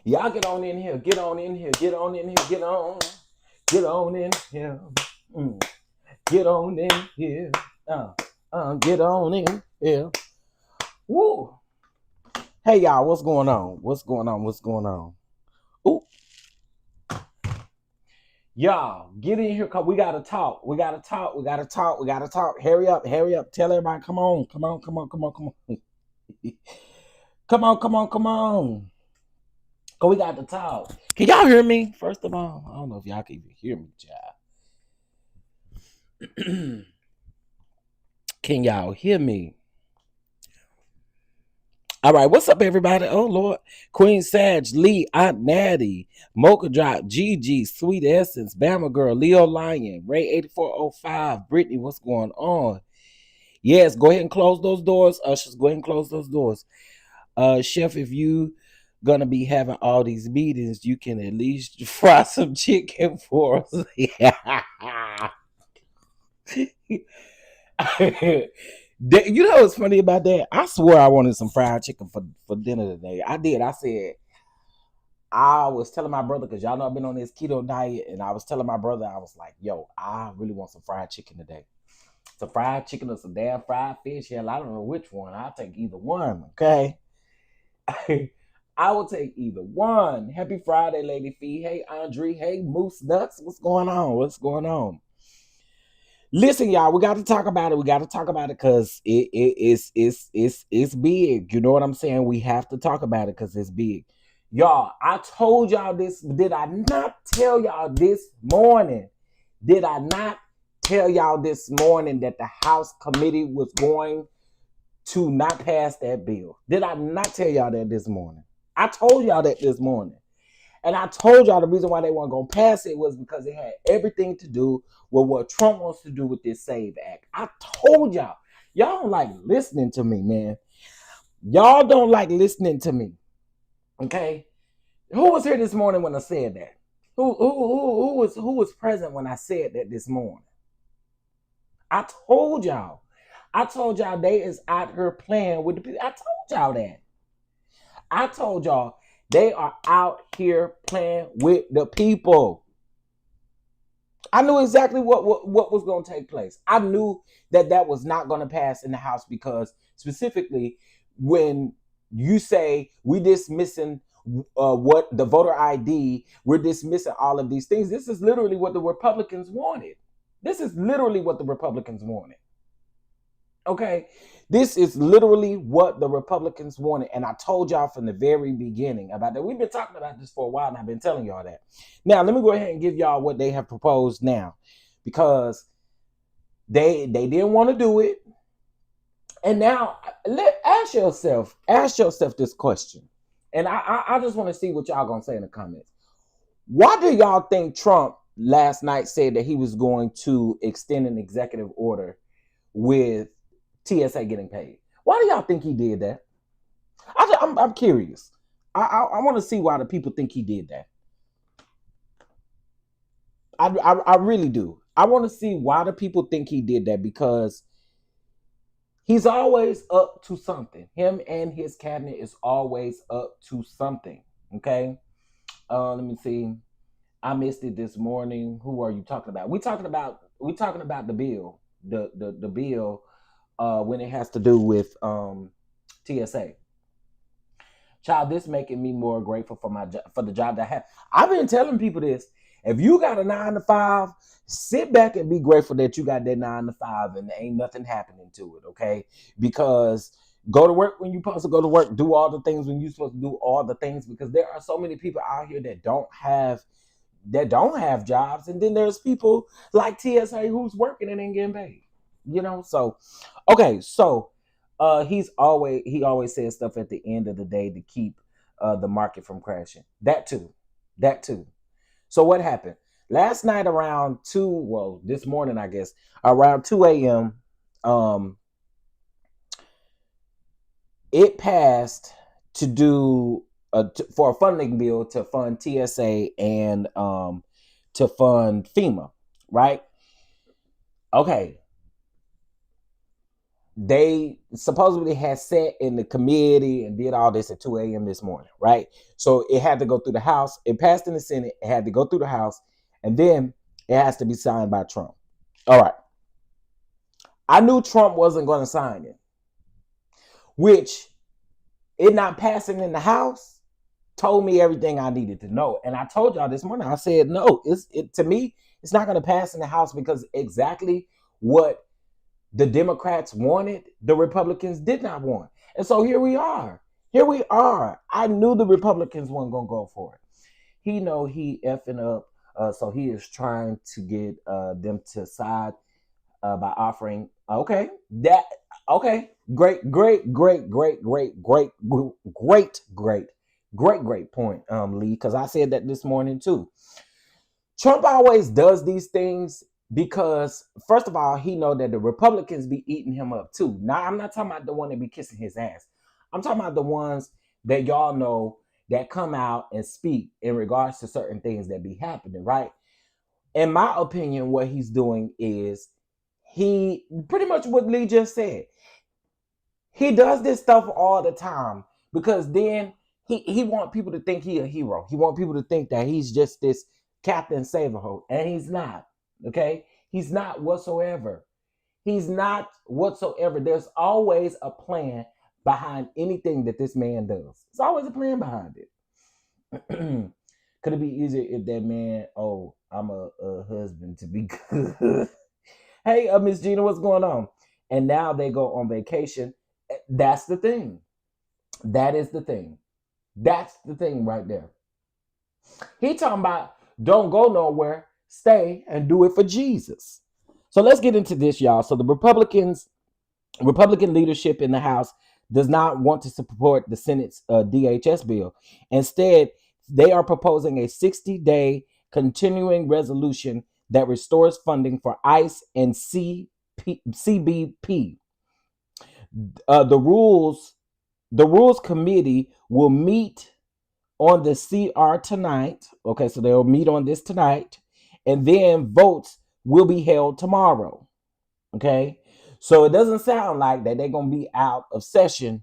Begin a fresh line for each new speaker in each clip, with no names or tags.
Y'all get on in here. Get on in here. Get on in here. Get on. Get on in here. Mm. Get on in here. Get on in here. Woo. Hey y'all, what's going on? What's going on? What's going on? Ooh. Y'all, get in here because we gotta talk. We gotta talk. We gotta talk. We gotta talk. Hurry up, hurry up. Tell everybody, come on, come on, come on, come on, come on. Come on, come on, come on. Cause we got to talk. Can y'all hear me? First of all, I don't know if y'all can even hear me, child. Can y'all hear me? All right, what's up, everybody? Oh, Lord. Queen Sag, Lee, Aunt Natty, Mocha Drop, Gigi, Sweet Essence, Bama Girl, Leo Lion, Ray 8405, Brittany, what's going on? Yes, go ahead and close those doors. Ushers, go ahead and close those doors. Chef, if you gonna be having all these meetings, you can at least fry some chicken for us. You know what's funny about that? I swore I wanted some fried chicken for dinner today. I did. I said, I was telling my brother, because y'all know I've been on this keto diet, and I was telling my brother, I was like, yo, I really want some fried chicken today. Some fried chicken or some damn fried fish. Hell, I don't know which one. I'll take either one, okay? I will take either one. Happy Friday, Lady Fee. Hey, Andre. Hey, Moose Nuts. What's going on? What's going on? Listen, y'all, we got to talk about it. We got to talk about it because it's big. You know what I'm saying? We have to talk about it because it's big. Y'all, I told y'all this. Did I not tell y'all this morning? Did I not tell y'all this morning that the House committee was going to not pass that bill? Did I not tell y'all that this morning? I told y'all that this morning. And I told y'all the reason why they weren't going to pass it was because it had everything to do with what Trump wants to do with this SAVE Act. I told y'all. Y'all don't like listening to me, man. Y'all don't like listening to me. Okay? Who was here this morning when I said that? Who was present when I said that this morning? I told y'all. I told y'all they is out here playing with the people. I told y'all that. I told y'all they are out here playing with the people. I knew exactly what was going to take place. I knew that was not going to pass in the House because specifically when you say we dismissing what the voter ID, we're dismissing all of these things. This is literally what the Republicans wanted. This is literally what the Republicans wanted. Okay, this is literally what the Republicans wanted. And I told y'all from the very beginning about that. We've been talking about this for a while and I've been telling y'all that. Now, let me go ahead and give y'all what they have proposed now because they didn't want to do it. And now, ask yourself this question. And I just want to see what y'all going to say in the comments. Why do y'all think Trump last night said that he was going to extend an executive order with TSA getting paid? Why do y'all think he did that? I'm curious. I want to see why the people think he did that. I really do. I want to see why the people think he did that because he's always up to something. Him and his cabinet is always up to something. Okay. Let me see. I missed it this morning. Who are you talking about? We talking about the bill. The bill when it has to do with TSA. Child, this making me more grateful for the job that I have. I've been telling people this. If you got a 9 to 5, sit back and be grateful that you got that 9 to 5 and there ain't nothing happening to it, okay? Because go to work when you're supposed to go to work, do all the things when you're supposed to do all the things, because there are so many people out here that don't have jobs, and then there's people like TSA who's working and ain't getting paid. You know, so okay, so he always says stuff at the end of the day to keep the market from crashing. That too. So what happened? Last night around 2, well, this morning, I guess, around 2 a.m., it passed to do for a funding bill to fund TSA and to fund FEMA, right? Okay. they supposedly had sat in the committee and did all this at 2 a.m. this morning, right? So it had to go through the House. It passed in the Senate. It had to go through the House. And then it has to be signed by Trump. All right. I knew Trump wasn't going to sign it, which it not passing in the House told me everything I needed to know. And I told y'all this morning, I said, no, to me, it's not going to pass in the House because exactly what the Democrats wanted, the Republicans did not want. And so here we are. Here we are. I knew the Republicans weren't going to go for it. He know he effing up. So he is trying to get them to side by offering. Okay. Great point, Lee, because I said that this morning too. Trump always does these things because, first of all, he know that the Republicans be eating him up too. Now, I'm not talking about the one that be kissing his ass. I'm talking about the ones that y'all know that come out and speak in regards to certain things that be happening, right? In my opinion, what he's doing is he pretty much what Lee just said. He does this stuff all the time because then he want people to think he a hero. He want people to think that he's just this Captain Saverholt, and he's not. Okay, he's not whatsoever. He's not whatsoever. There's always a plan behind anything that this man does. There's always a plan behind it. Could it be easier if that man? Oh, I'm a husband to be good. Hey, Miss Gina, what's going on? And now they go on vacation. That's the thing. That is the thing. That's the thing right there. He talking about don't go nowhere, stay and do it for Jesus. So let's get into this, y'all. So the Republican leadership in the House does not want to support the Senate's DHS bill. Instead, they are proposing a 60-day continuing resolution that restores funding for ICE and CBP. The Rules Committee will meet on the CR tonight. Okay, so they'll meet on this tonight, and then votes will be held tomorrow. Okay, so it doesn't sound like that they're gonna be out of session.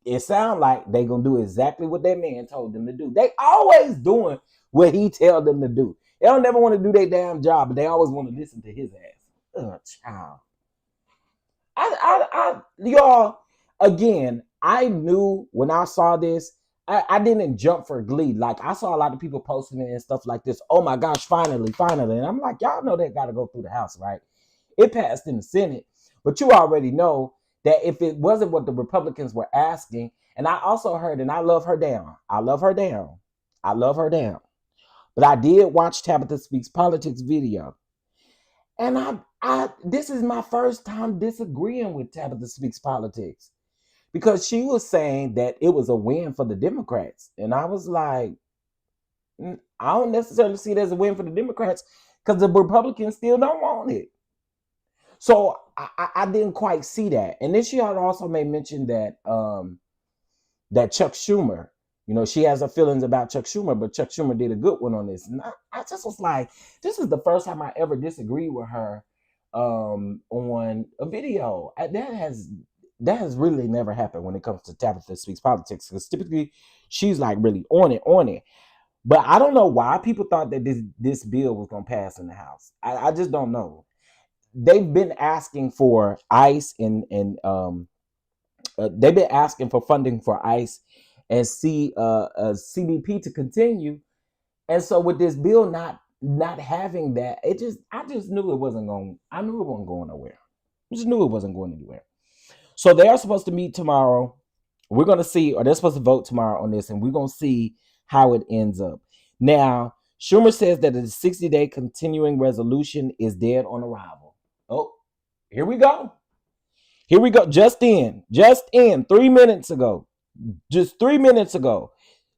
It sounds like they're gonna do exactly what that man told them to do. They always doing what he tell them to do. They don't never want to do their damn job, but they always want to listen to his ass. Child. Y'all, again, I knew when I saw this, I didn't jump for glee. Like, I saw a lot of people posting it and stuff like this. Oh my gosh, finally. And I'm like, y'all know that got to go through the House, right? It passed in the Senate, but you already know that if it wasn't what the Republicans were asking, and I also heard, and I love her down. But I did watch Tabitha Speaks Politics video. And this is my first time disagreeing with Tabitha Speaks Politics, because she was saying that it was a win for the Democrats. And I was like, I don't necessarily see it as a win for the Democrats because the Republicans still don't want it. So I didn't quite see that. And then she had also made mention that that Chuck Schumer, she has her feelings about Chuck Schumer, but Chuck Schumer did a good one on this. And I just was like, this is the first time I ever disagreed with her on a video. That has really never happened when it comes to Tabitha Speaks Politics, because typically she's like really on it. But I don't know why people thought that this bill was going to pass in the House. I just don't know. They've been asking for ICE and they've been asking for funding for ICE and CBP to continue. And so with this bill not having that, I just knew it wasn't going. I knew it wasn't going nowhere. I just knew it wasn't going anywhere. So they are supposed to meet tomorrow. We're going to see, or they're supposed to vote tomorrow on this, and we're going to see how it ends up. Now, Schumer says that the 60-day continuing resolution is dead on arrival. Oh, here we go. Just in 3 minutes ago. Just 3 minutes ago.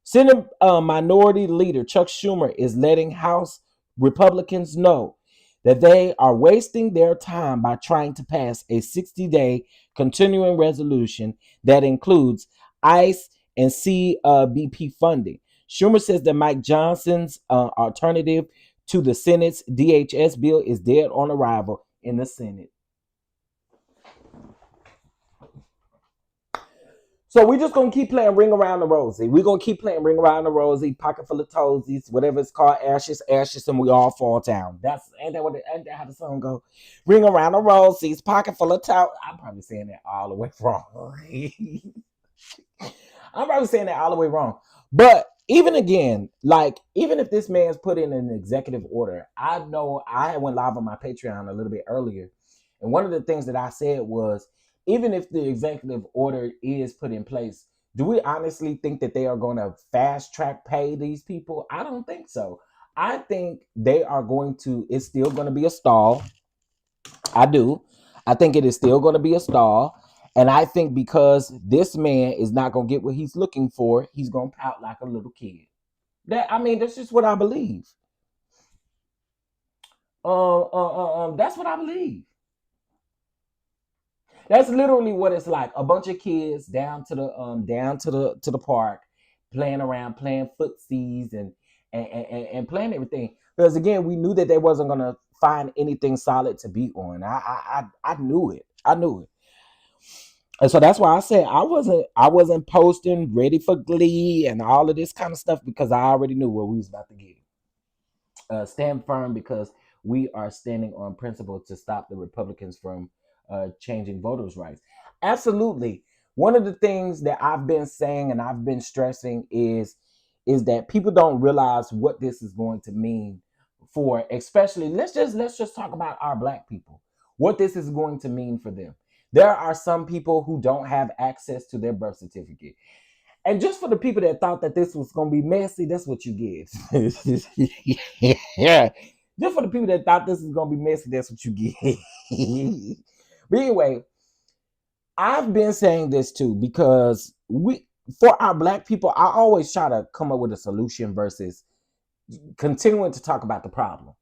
Senate Minority Leader Chuck Schumer is letting House Republicans know that they are wasting their time by trying to pass a 60-day continuing resolution that includes ICE and CBP funding. Schumer says that Mike Johnson's alternative to the Senate's DHS bill is dead on arrival in the Senate. So we just gonna keep playing Ring Around the Rosie. We're gonna keep playing Ring Around the Rosie, Pocket Full of Toesies, whatever it's called, ashes, ashes, and we all fall down. That's ain't that how the song go? Ring around the rosies, pocket full of toes. I'm probably saying that all the way wrong. I'm probably saying that all the way wrong. But even again, like even if this man's put in an executive order, I know I went live on my Patreon a little bit earlier, and one of the things that I said was, even if the executive order is put in place, do we honestly think that they are going to fast track pay these people? I don't think so. I think they are going to. It's still going to be a stall. I do. I think it is still going to be a stall. And I think because this man is not going to get what he's looking for, he's going to pout like a little kid. That's just what I believe. That's what I believe. That's literally what it's like. A bunch of kids down to the park, playing around, playing footsies and playing everything. Because again, we knew that they wasn't gonna find anything solid to be on. I knew it. I knew it. And so that's why I said I wasn't posting ready for Glee and all of this kind of stuff because I already knew where we was about to get. Stand firm because we are standing on principle to stop the Republicans from changing voters' rights. Absolutely. One of the things that I've been saying and I've been stressing is that people don't realize what this is going to mean for, especially let's just talk about our black people. What this is going to mean for them. There are some people who don't have access to their birth certificate. And just for the people that thought that this was going to be messy, that's what you get. Yeah. Just for the people that thought this was going to be messy, that's what you get. But anyway, I've been saying this too because for our black people, I always try to come up with a solution versus continuing to talk about the problem.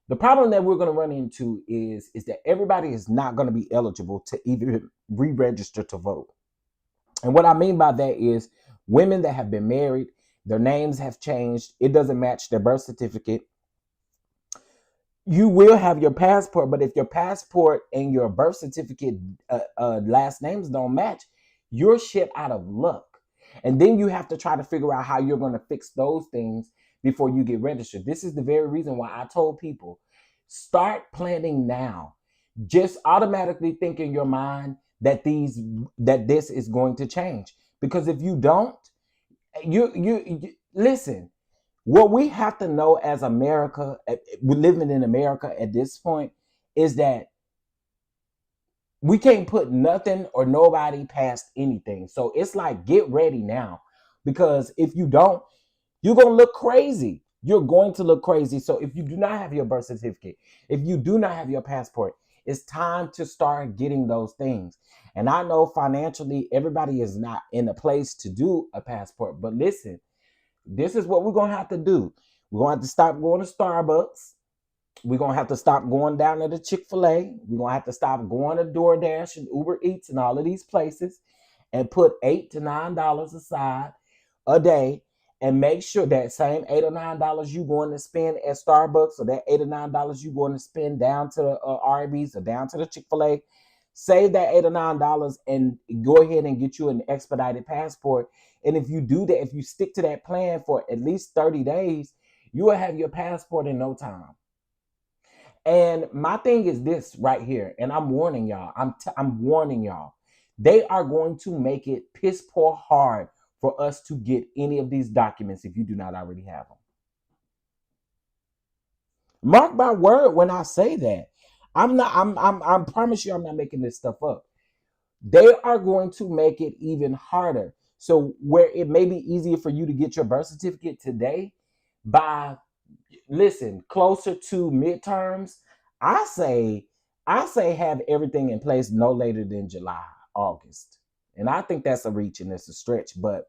The problem that we're going to run into is that everybody is not going to be eligible to even re-register to vote. And what I mean by that is women that have been married, their names have changed, it doesn't match their birth certificate. You will have your passport, but if your passport and your birth certificate last names don't match, you're shit out of luck. And then you have to try to figure out how you're going to fix those things before you get registered. This is the very reason why I told people, start planning now. Just automatically think in your mind that this is going to change. Because if you don't, you listen. What we have to know as America, we're living in America at this point, is that we can't put nothing or nobody past anything. So it's like, get ready now. Because if you don't, you're going to look crazy. You're going to look crazy. So if you do not have your birth certificate, if you do not have your passport, it's time to start getting those things. And I know financially, everybody is not in a place to do a passport. But listen, this is what we're going to have to do. We're going to have to stop going to Starbucks. We're going to have to stop going down to the Chick-fil-A. We're going to have to stop going to DoorDash and Uber Eats and all of these places and put $8 to $9 aside a day and make sure that same $8 or $9 you going to spend at Starbucks or that $8 or $9 you going to spend down to the Arby's or down to the Chick-fil-A, save that $8 or $9 and go ahead and get you an expedited passport. And if you do that, if you stick to that plan for at least 30 days, you will have your passport in no time. And my thing is this right here, and I'm warning y'all. I'm warning y'all. They are going to make it piss poor hard for us to get any of these documents if you do not already have them. Mark my word when I say that. I promise you I'm not making this stuff up. They are going to make it even harder. So where it may be easier for you to get your birth certificate today, by listen, closer to midterms, I say have everything in place no later than July, August. And I think that's a reach and it's a stretch, but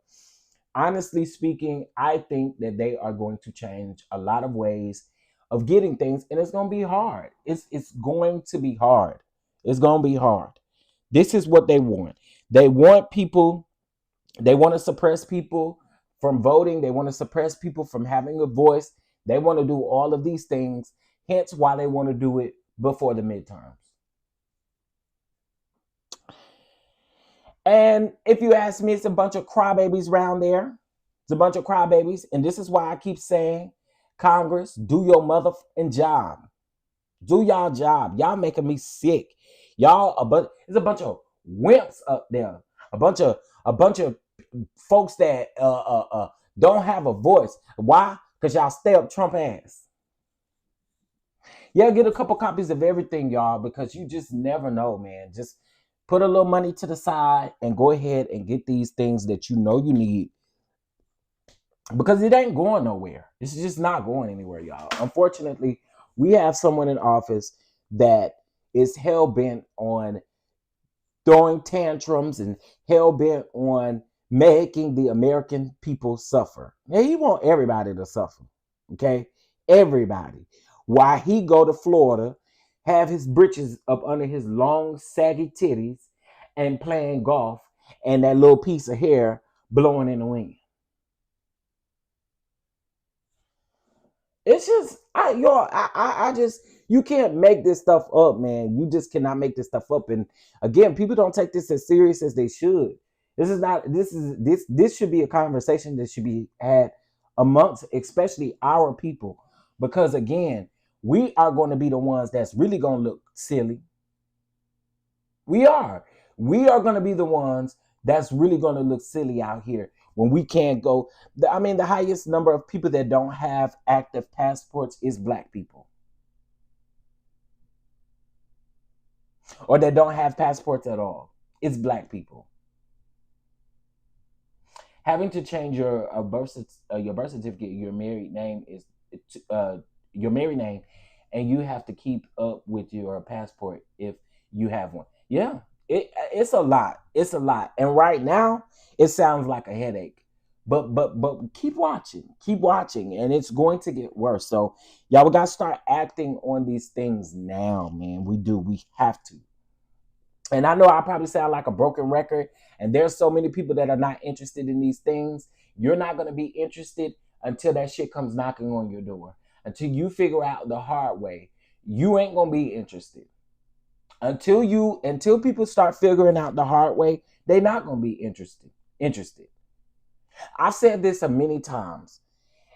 honestly speaking, I think that they are going to change a lot of ways of getting things, and it's going to be hard. It's going to be hard. It's going to be hard. This is what they want. They want people, they want to suppress people from voting. They want to suppress people from having a voice. They want to do all of these things, hence why they want to do it before the midterms. And if you ask me, it's a bunch of crybabies around there. It's a bunch of crybabies. And this is why I keep saying, Congress, do your motherfucking job. Do y'all job. Y'all making me sick. Y'all, there's a bunch of wimps up there. A bunch of folks that don't have a voice. Why? Because y'all stay up Trump ass. Yeah, get a couple copies of everything, y'all, because you just never know, man. Just put a little money to the side and go ahead and get these things that you know you need, because it ain't going nowhere. It's just not going anywhere, y'all. Unfortunately, we have someone in office that is hell-bent on throwing tantrums and hell-bent on making the American people suffer. Now, he want everybody to suffer, okay? Everybody. Why he go to Florida, have his britches up under his long, saggy titties, and playing golf, and that little piece of hair blowing in the wind. It's just, I just, you can't make this stuff up, man. You just cannot make this stuff up. And again, people don't take this as serious as they should. This should be a conversation that should be had amongst, especially our people, because again, we are going to be the ones that's really going to look silly. We are going to be the ones that's really going to look silly out here when we can't go. The highest number of people that don't have active passports is black people, or that don't have passports at all. It's black people. Having to change your birth certificate, your married name is your married name, and you have to keep up with your passport if you have one. Yeah, it's a lot. It's a lot, and right now it sounds like a headache. But keep watching, and it's going to get worse. So y'all, we gotta start acting on these things now, man. We have to. And I know I probably sound like a broken record, and there's so many people that are not interested in these things. You're not going to be interested until that shit comes knocking on your door. Until you figure out the hard way, you ain't going to be interested. Until people start figuring out the hard way, they're not going to be interested. I've said this many times.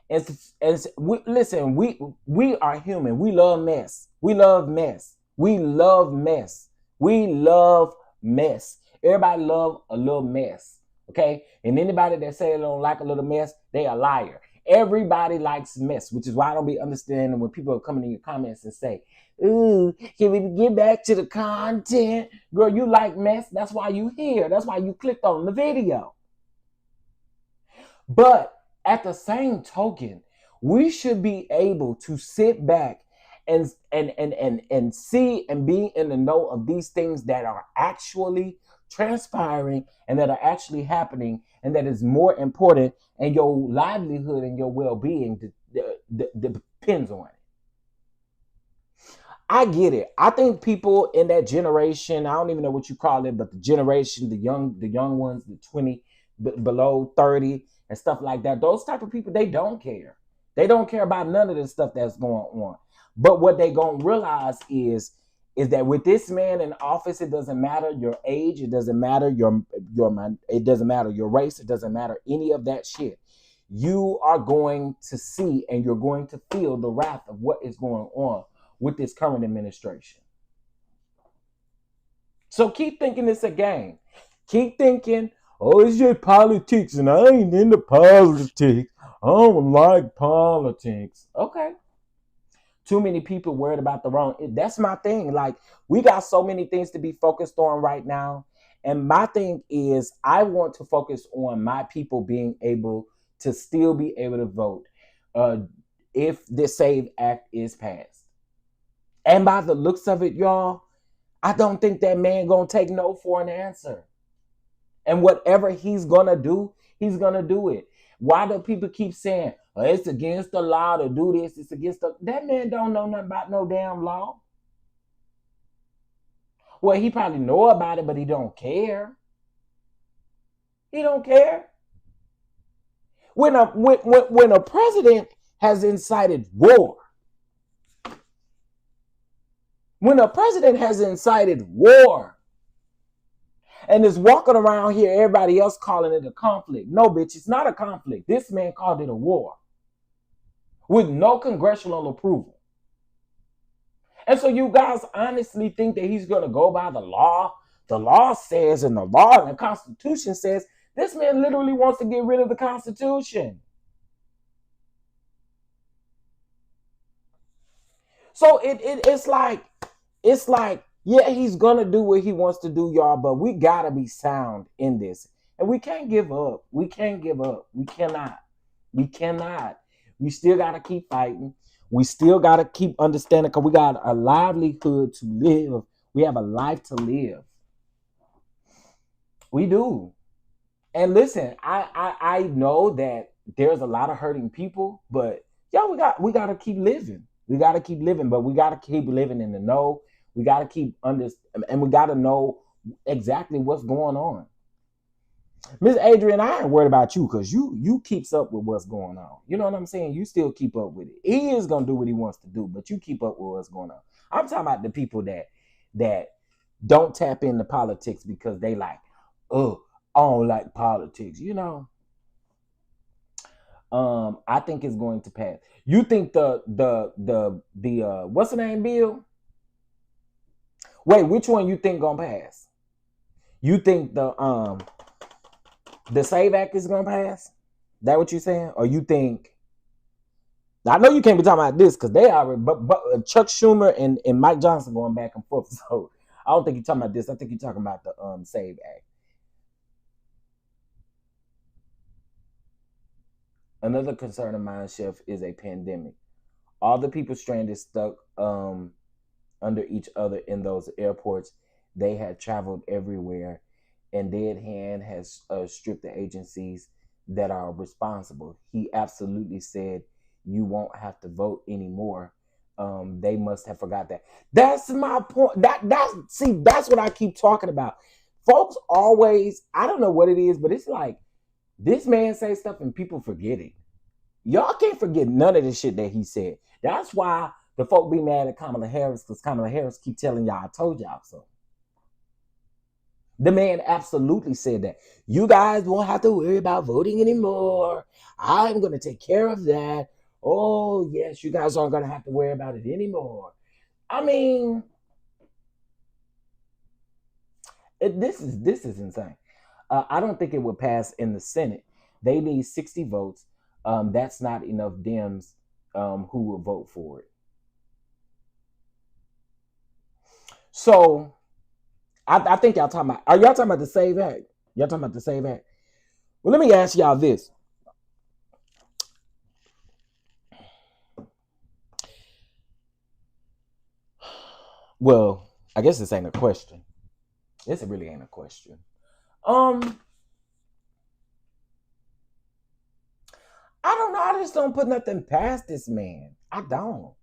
Listen, we are human. We love mess. We love mess. We love mess. We love mess. Everybody love a little mess, okay? And anybody that say they don't like a little mess, they a liar. Everybody likes mess, which is why I don't be understanding when people are coming in your comments and say, ooh, can we get back to the content? Girl, you like mess. That's why you here. That's why you clicked on the video. But at the same token, we should be able to sit back and see and be in the know of these things that are actually transpiring and that are actually happening, and that is more important, and your livelihood and your well-being depends on it. I get it. I think people in that generation, I don't even know what you call it, but the generation, the young ones, the 20 below 30 and stuff like that, those type of people, they don't care. They don't care about none of this stuff that's going on. But what they gonna realize is that with this man in office, it doesn't matter your age, it doesn't matter it doesn't matter your race, it doesn't matter any of that shit. You are going to see and you're going to feel the wrath of what is going on with this current administration. So keep thinking it's a game. Keep thinking, oh, it's just politics and I ain't into politics. I don't like politics. Okay. Too many people worried about the wrong. That's my thing. Like, we got so many things to be focused on right now. And my thing is, I want to focus on my people being able to still be able to vote if the SAVE Act is passed. And by the looks of it, y'all, I don't think that man gonna take no for an answer. And whatever he's gonna do, he's gonna do it. Why do people keep saying, oh, it's against the law to do this, it's against the... That man don't know nothing about no damn law. Well, he probably know about it, but he don't care. He don't care. When a president has incited war, when a president has incited war, And it's walking around here, everybody else calling it a conflict. No, bitch, it's not a conflict. This man called it a war with no congressional approval. And so you guys honestly think that he's going to go by the law? The law says, and the law and the Constitution says, this man literally wants to get rid of the Constitution. So it's like, yeah, he's going to do what he wants to do, y'all, but we got to be sound in this. And we can't give up. We can't give up. We cannot. We cannot. We still got to keep fighting. We still got to keep understanding because we got a livelihood to live. We have a life to live. We do. And listen, I know that there's a lot of hurting people, but y'all, we got to keep living. We got to keep living, but we got to keep living in the know. We got to keep and we got to know exactly what's going on. Miss Adrian, I ain't worried about you because you keeps up with what's going on. You know what I'm saying? You still keep up with it. He is gonna do what he wants to do, but you keep up with what's going on. I'm talking about the people that don't tap into politics because they like, oh, I don't like politics. You know, I think it's going to pass. You think the what's the name bill? Wait, which one you think gonna pass? You think the SAVE Act is gonna pass? That what you saying? Or you think? I know you can't be talking about this because they already, but Chuck Schumer and Mike Johnson going back and forth. So I don't think you're talking about this. I think you're talking about the SAVE Act. Another concern of mine, Chef, is a pandemic. All the people stranded, stuck under each other in those airports, they had traveled everywhere, and Dead Hand has stripped the agencies that are responsible. He absolutely said you won't have to vote anymore. They must have forgot that. That's my point. That's what I keep talking about. Folks always, I don't know what it is, but it's like this man says stuff and people forget it. Y'all can't forget none of the shit that he said. That's why the folk be mad at Kamala Harris, because Kamala Harris keep telling y'all, I told y'all so. The man absolutely said that. You guys won't have to worry about voting anymore. I'm going to take care of that. Oh, yes, you guys aren't going to have to worry about it anymore. I mean, this is insane. I don't think it would pass in the Senate. They need 60 votes. That's not enough Dems who will vote for it. So I think y'all talking about, are y'all talking about the SAVE Act? Y'all talking about the SAVE Act? Well, let me ask y'all this. Well, I guess this ain't a question. This really ain't a question. I don't know. I just don't put nothing past this man. I don't.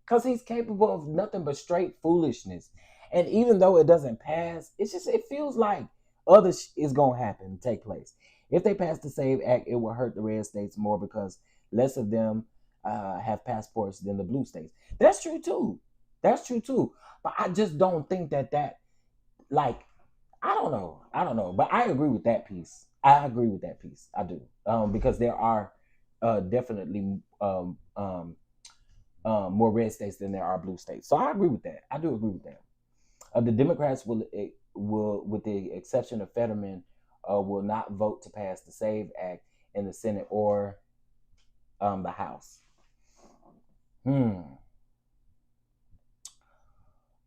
Because he's capable of nothing but straight foolishness. And even though it doesn't pass, it feels like other is going to happen, take place. If they pass the SAVE Act, it will hurt the red states more because less of them have passports than the blue states. That's true too. But I just don't think that like, I don't know. But I agree with that piece. I do. Because there are definitely more red states than there are blue states. So I agree with that. I do agree with that. The Democrats will, with the exception of Fetterman, will not vote to pass the SAVE Act in the Senate or the House.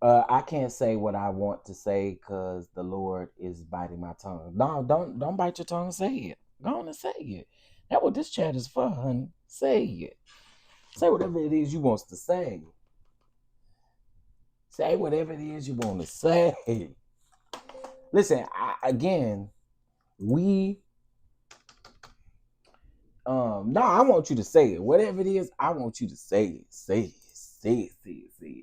I can't say what I want to say because the Lord is biting my tongue. No, don't bite your tongue. Say it. Go on and say it. That's what this chat is for, honey. Say it. Say whatever it is you want to say. Say whatever it is you want to say. Listen, I want you to say it. Whatever it is, I want you to say it. Say it.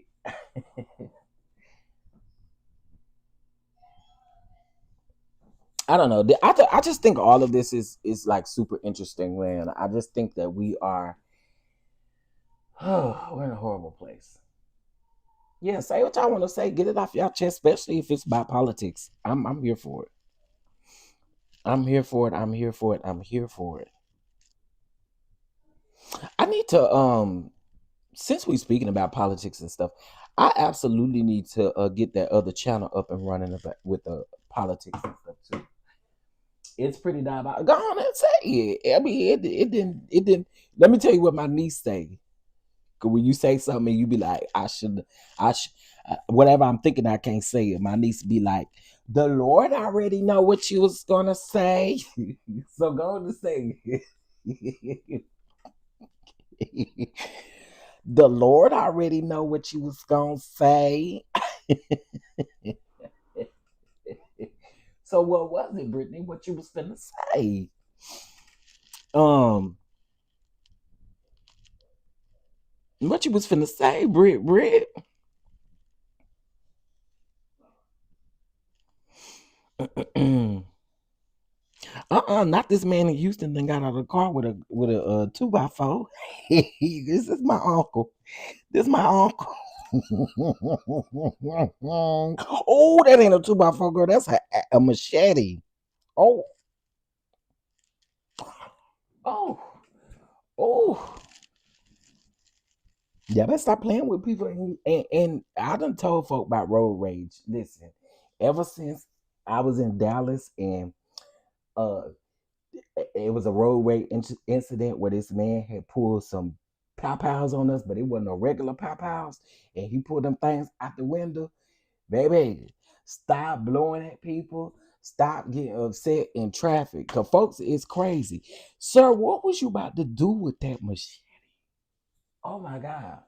I don't know. I just think all of this is like super interesting, man. I just think that we are we're in a horrible place. Yeah, say what y'all want to say. Get it off your chest, especially if it's about politics. I'm here for it. I'm here for it. I'm here for it. I'm here for it. I need to since we speaking about politics and stuff, I absolutely need to get that other channel up and running with the politics and stuff too. It's pretty diabolical. Go on and say it. I mean, it didn't. Let me tell you what my niece say. 'Cause when you say something, you be like, I should, whatever I'm thinking, I can't say it. My niece be like, the Lord already know what you was gonna say, so go on to say it. The Lord already know what you was gonna say. So what was it, Brittany? What you was finna say? Um, what you was finna say, Brit? Not this man in Houston that got out of the car with a 2x4. This is my uncle. This my uncle. Oh, that ain't a 2x4, girl. That's a machete. Oh, oh, oh. Yeah, better stop playing with people. And I done told folk about road rage. Listen, ever since I was in Dallas and uh it was a roadway incident where this man had pulled some pow on us, but it wasn't no regular pow, and he pulled them things out the window. Baby, stop blowing at people. Stop getting upset in traffic. Cause folks, it's crazy. Sir, what was you about to do with that machine? Oh my God.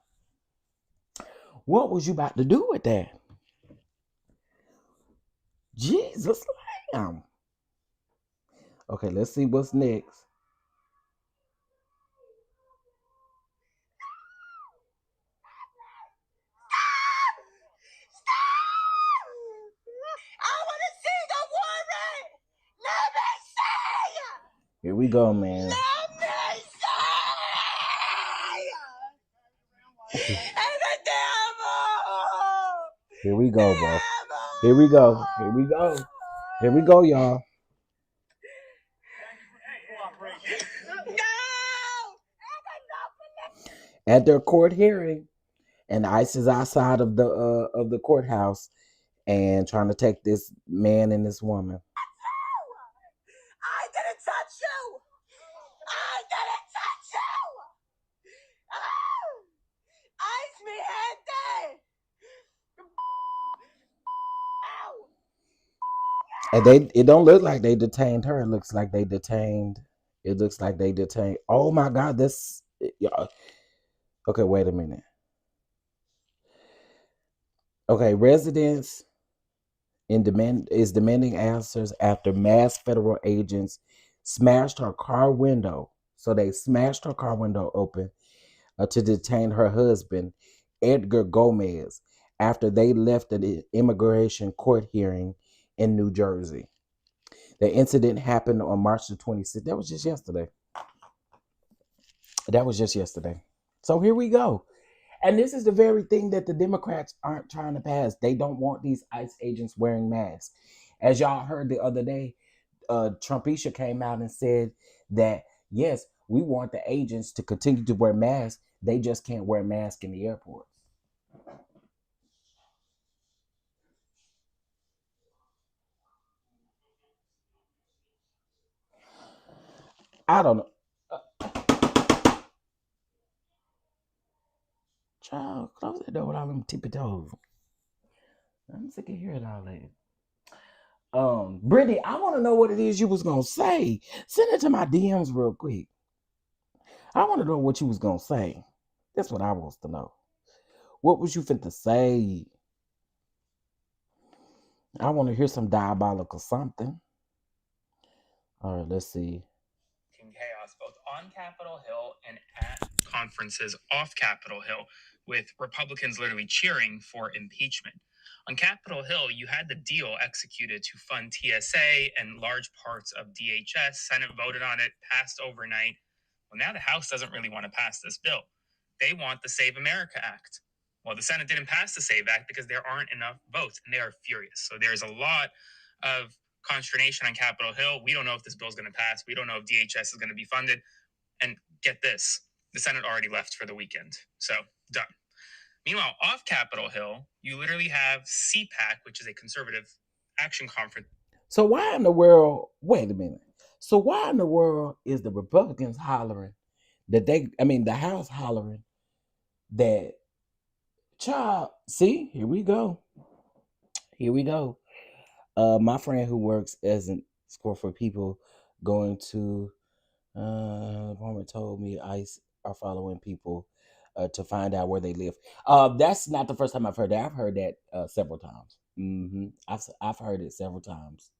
What was you about to do with that? Jesus Lamb. Okay, let's see what's next. I want to see the woman. Let me see. Here we go, man. Let me see. And the devil. Here we go, bro. Here we go. Here we go. Here we go, y'all. At their court hearing, and ICE is outside of the courthouse and trying to take this man and this woman. I didn't touch you. I didn't touch you. Ice me head. And it don't look like they detained her. It looks like they detained. It looks like they detained. Oh my God, this. Yeah. Okay, wait a minute. Okay, residents is demanding answers after mass federal agents smashed her car window. So they smashed her car window open to detain her husband, Edgar Gomez, after they left an immigration court hearing in New Jersey. The incident happened on March the 26th. That was just yesterday. That was just yesterday. So here we go. And this is the very thing that the Democrats aren't trying to pass. They don't want these ICE agents wearing masks. As y'all heard the other day, Trumpisha came out and said that, yes, we want the agents to continue to wear masks. They just can't wear masks in the airports. I don't know. Child, close that door with all them tippy toes. I'm sick of hearing all that. Brittany, I want to know what it is you was gonna say. Send it to my DMs real quick. I want to know what you was gonna say. That's what I wants to know. What was you fit to say? I want to hear some diabolical something. All right, let's see.
Chaos both on Capitol Hill and at conferences off Capitol Hill, with Republicans literally cheering for impeachment. On Capitol Hill, you had the deal executed to fund TSA and large parts of DHS. Senate voted on it, passed overnight. Well, now the House doesn't really want to pass this bill. They want the Save America Act. Well, the Senate didn't pass the SAVE Act because there aren't enough votes, and they are furious. So there's a lot of consternation on Capitol Hill. We don't know if this bill is going to pass. We don't know if DHS is going to be funded. And get this, the Senate already left for the weekend. So done. Meanwhile, off Capitol Hill, you literally have CPAC, which is a conservative action conference.
So why in the world, wait a minute. So why in the world is the Republicans hollering that the House hollering that, child, see, here we go. Here we go. My friend who works as an escort for people going to, the woman told me ICE are following people to find out where they live. That's not the first time I've heard that. I've heard that several times. I've heard it several times.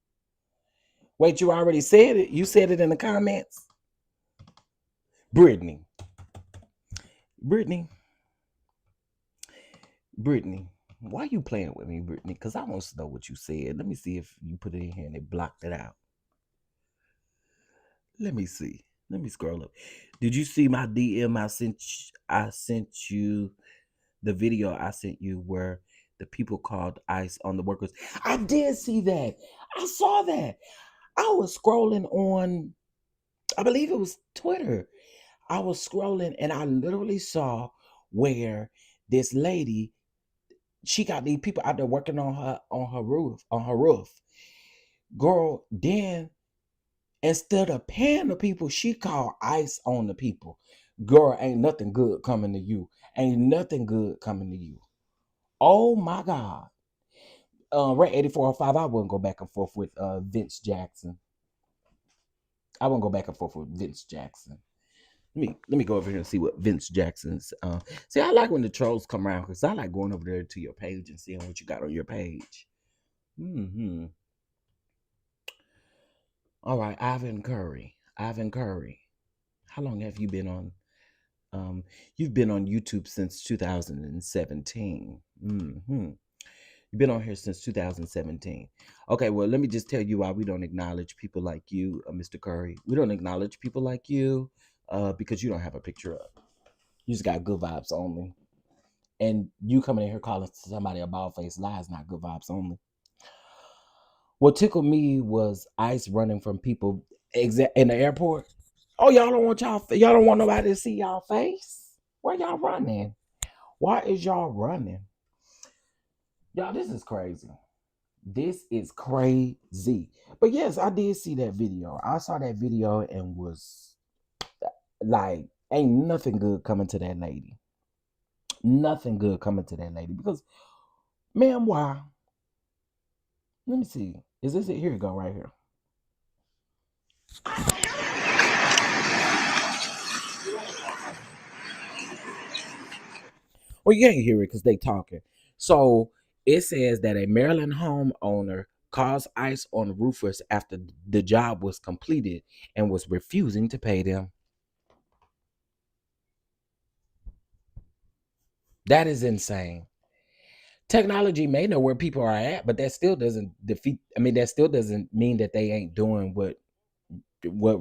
Wait, you already said it? You said it in the comments? Brittany, why you playing with me, Brittany? Because I want to know what you said. Let me see if you put it in here and they blocked it out. Let me see. Let me scroll up. Did you see my DM? I sent you the video I sent you where the people called ICE on the workers. I did see that. I saw that. I was scrolling on, I believe it was Twitter. I was scrolling and I literally saw where this lady, she got these people out there working on her roof. Girl, then instead of paying the people, she called ICE on the people. Girl, ain't nothing good coming to you. Ain't nothing good coming to you. Oh my God. Right 8405, I wouldn't go back and forth with Vince Jackson. I wouldn't go back and forth with Vince Jackson. Let me go over here and see what Vince Jackson's. See, I like when the trolls come around because I like going over there to your page and seeing what you got on your page. All right, Ivan Curry. How long have you been on? You've been on YouTube since 2017. You've been on here since 2017. Okay, well, let me just tell you why we don't acknowledge people like you, Mr. Curry. We don't acknowledge people like you because you don't have a picture up. You just got good vibes only. And you coming in here calling somebody a bald-faced lie is not good vibes only. What tickled me was ICE running from people in the airport. Oh, y'all don't want nobody to see y'all face? Where y'all running? Why is y'all running? Y'all, this is crazy. This is crazy. But yes, I did see that video. I saw that video and was like, ain't nothing good coming to that lady. Nothing good coming to that lady. Because, ma'am, why? Let me see. Is this it? Here you go, right here. Well, you can't hear it because they talking. So it says that a Maryland homeowner caused ICE on roofers after the job was completed and was refusing to pay them. That is insane. Technology may know where people are at, but that still doesn't mean that they ain't doing what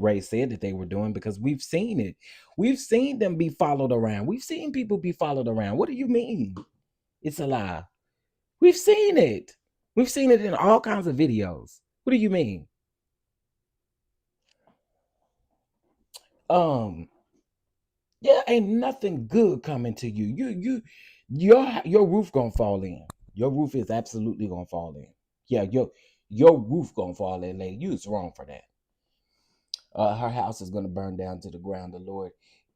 Ray said that they were doing, because we've seen it. We've seen them be followed around. We've seen people be followed around. What do you mean? It's a lie. We've seen it. We've seen it in all kinds of videos. What do you mean? Yeah, ain't nothing good coming to you. Your roof gonna fall in. Your roof is absolutely gonna fall in. Yeah, your roof gonna fall in, lady. You was wrong for that. Her house is gonna burn down to the ground. The Lord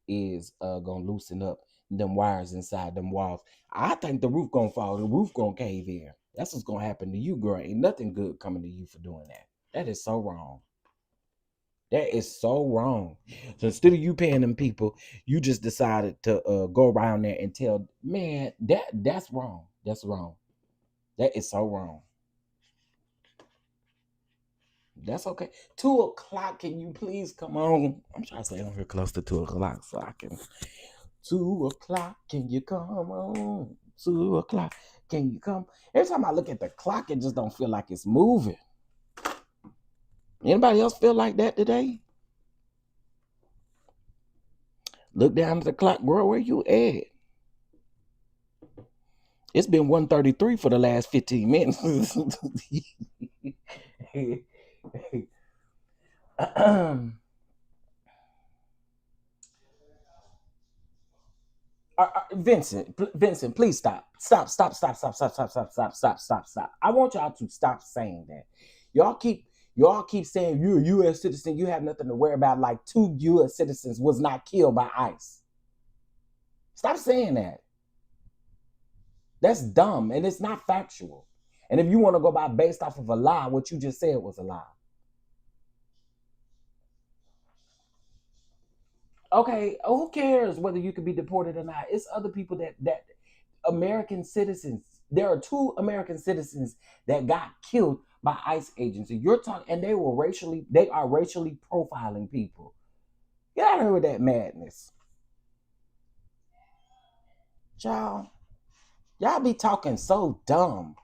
is gonna loosen up them wires inside them walls. I think the roof gonna fall. The roof gonna cave in. That's what's gonna happen to you, girl. Ain't nothing good coming to you for doing that. That is so wrong. That is so wrong. So instead of you paying them people, you just decided to go around there and tell, man, that's wrong. That's wrong. That is so wrong. That's okay. 2:00. Can you please come on? I'm trying to stay on here close to 2:00 so I can. 2:00. Can you come on? 2:00. Can you come? Every time I look at the clock, it just don't feel like it's moving. Anybody else feel like that today? Look down at the clock, girl. Where you at? It's been 1:33 for the last 15 minutes. Vincent, please stop. Stop. I want y'all to stop saying that. Y'all keep saying you're a U.S. citizen, you have nothing to worry about, like 2 U.S. citizens was not killed by ICE. Stop saying that. That's dumb and it's not factual. And if you want to go by based off of a lie, what you just said was a lie. Okay, who cares whether you could be deported or not? It's other people that American citizens. There are 2 American citizens that got killed by ICE agents. And you're talking, and they are racially profiling people. Get out of here with that madness. Y'all be talking so dumb.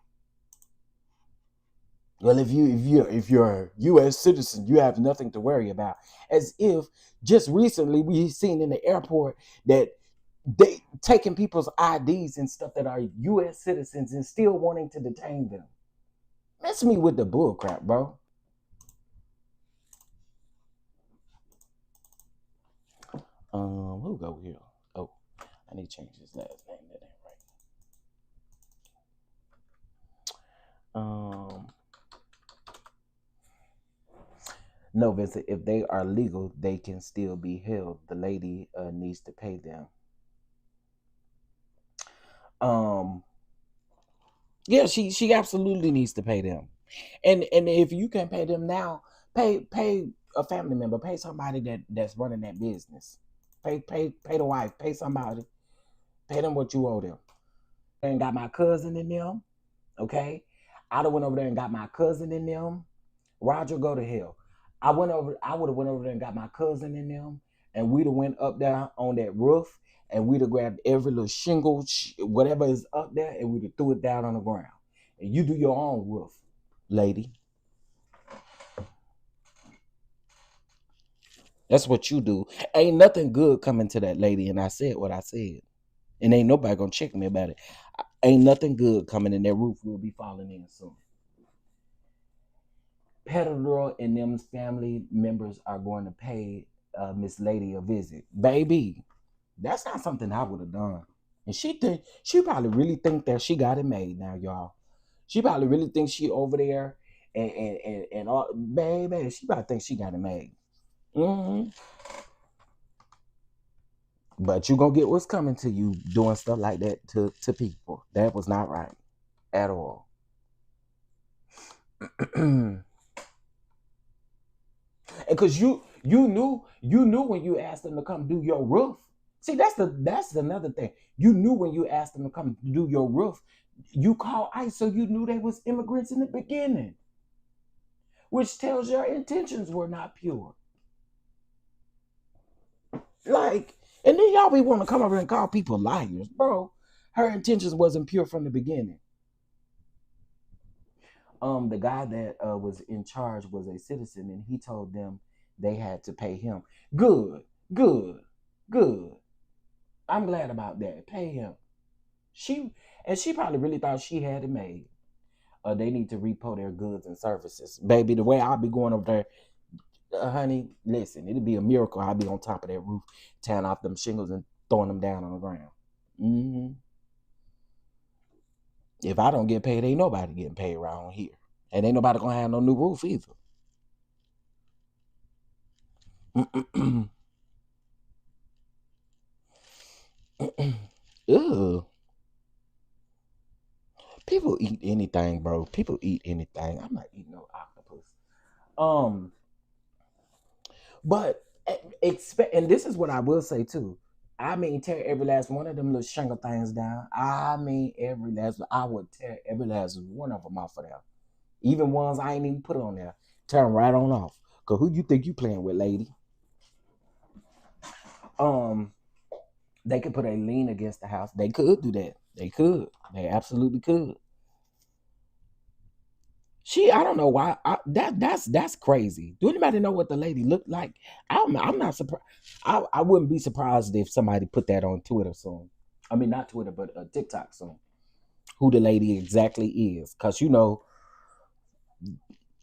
Well, if you're a U.S. citizen, you have nothing to worry about. As if just recently we seen in the airport that they taking people's IDs and stuff that are U.S. citizens and still wanting to detain them. Mess me with the bull crap, bro. Who go here? Oh, I need to change his last name. That ain't right. No, Vincent. If they are legal, they can still be held. The lady needs to pay them. Yeah, she absolutely needs to pay them. And if you can pay them now, pay a family member, pay somebody that's running that business. Pay the wife, pay somebody, pay them what you owe them. And got my cousin in them, okay? I done went over there and got my cousin in them. Roger, go to hell. I would have went over there and got my cousin in them, and we'd have went up there on that roof, and we'd have grabbed every little shingle, whatever is up there, and we'd have threw it down on the ground. And you do your own roof, lady. That's what you do. Ain't nothing good coming to that lady, and I said what I said. And ain't nobody gonna check me about it. Ain't nothing good coming, and that roof will be falling in soon. Pedro and them's family members are going to pay Miss Lady a visit. Baby, that's not something I would have done. And she probably really think that she got it made now, y'all. She probably really thinks she over there and all, baby, she probably thinks she got it made. Mm-hmm. But you gonna get what's coming to you doing stuff like that to people. That was not right at all. Because you knew when you asked them to come do your roof. See, that's another thing. You knew when you asked them to come do your roof. You called ICE, so you knew they was immigrants in the beginning, which tells your intentions were not pure. Like, and then y'all be want to come over and call people liars, bro. Her intentions wasn't pure from the beginning. The guy that was in charge was a citizen, and he told them they had to pay him. Good. I'm glad about that. Pay him. She probably really thought she had it made. They need to repo their goods and services, baby. The way I'll be going over there, honey. Listen, it'll be a miracle. I'll be on top of that roof, tearing off them shingles and throwing them down on the ground. Mm-hmm. If I don't get paid, ain't nobody getting paid around here. And ain't nobody gonna have no new roof either. Ugh. People eat anything, bro. People eat anything. I'm not eating no octopus. But expect, and this is what I will say too. I mean, tear every last one of them little shingle things down. I mean, I would tear every last one of them off of there. Even ones I ain't even put on there. Tear them right on off. Cause who you think you playing with, lady? They could put a lien against the house. They could do that. They could. They absolutely could. I don't know why. That's crazy. Do anybody know what the lady looked like? I'm not surprised. I wouldn't be surprised if somebody put that on Twitter soon. I mean, not Twitter, but TikTok soon. who the lady exactly is. Cause you know,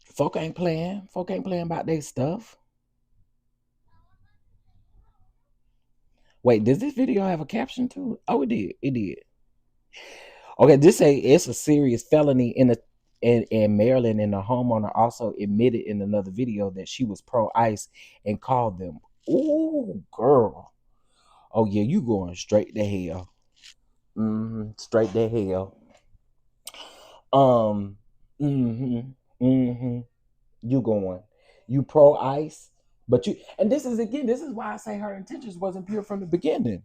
folk ain't playing. Folk ain't playing about their stuff. Wait, does this video have a caption to it? Oh, it did. It did. Okay, it's a serious felony in Maryland, and the homeowner also admitted in another video that she was pro ICE and called them. Ooh, girl. Oh yeah, you going straight to hell. Straight to hell. You going. You pro ICE, but you, and this is why I say her intentions wasn't pure from the beginning.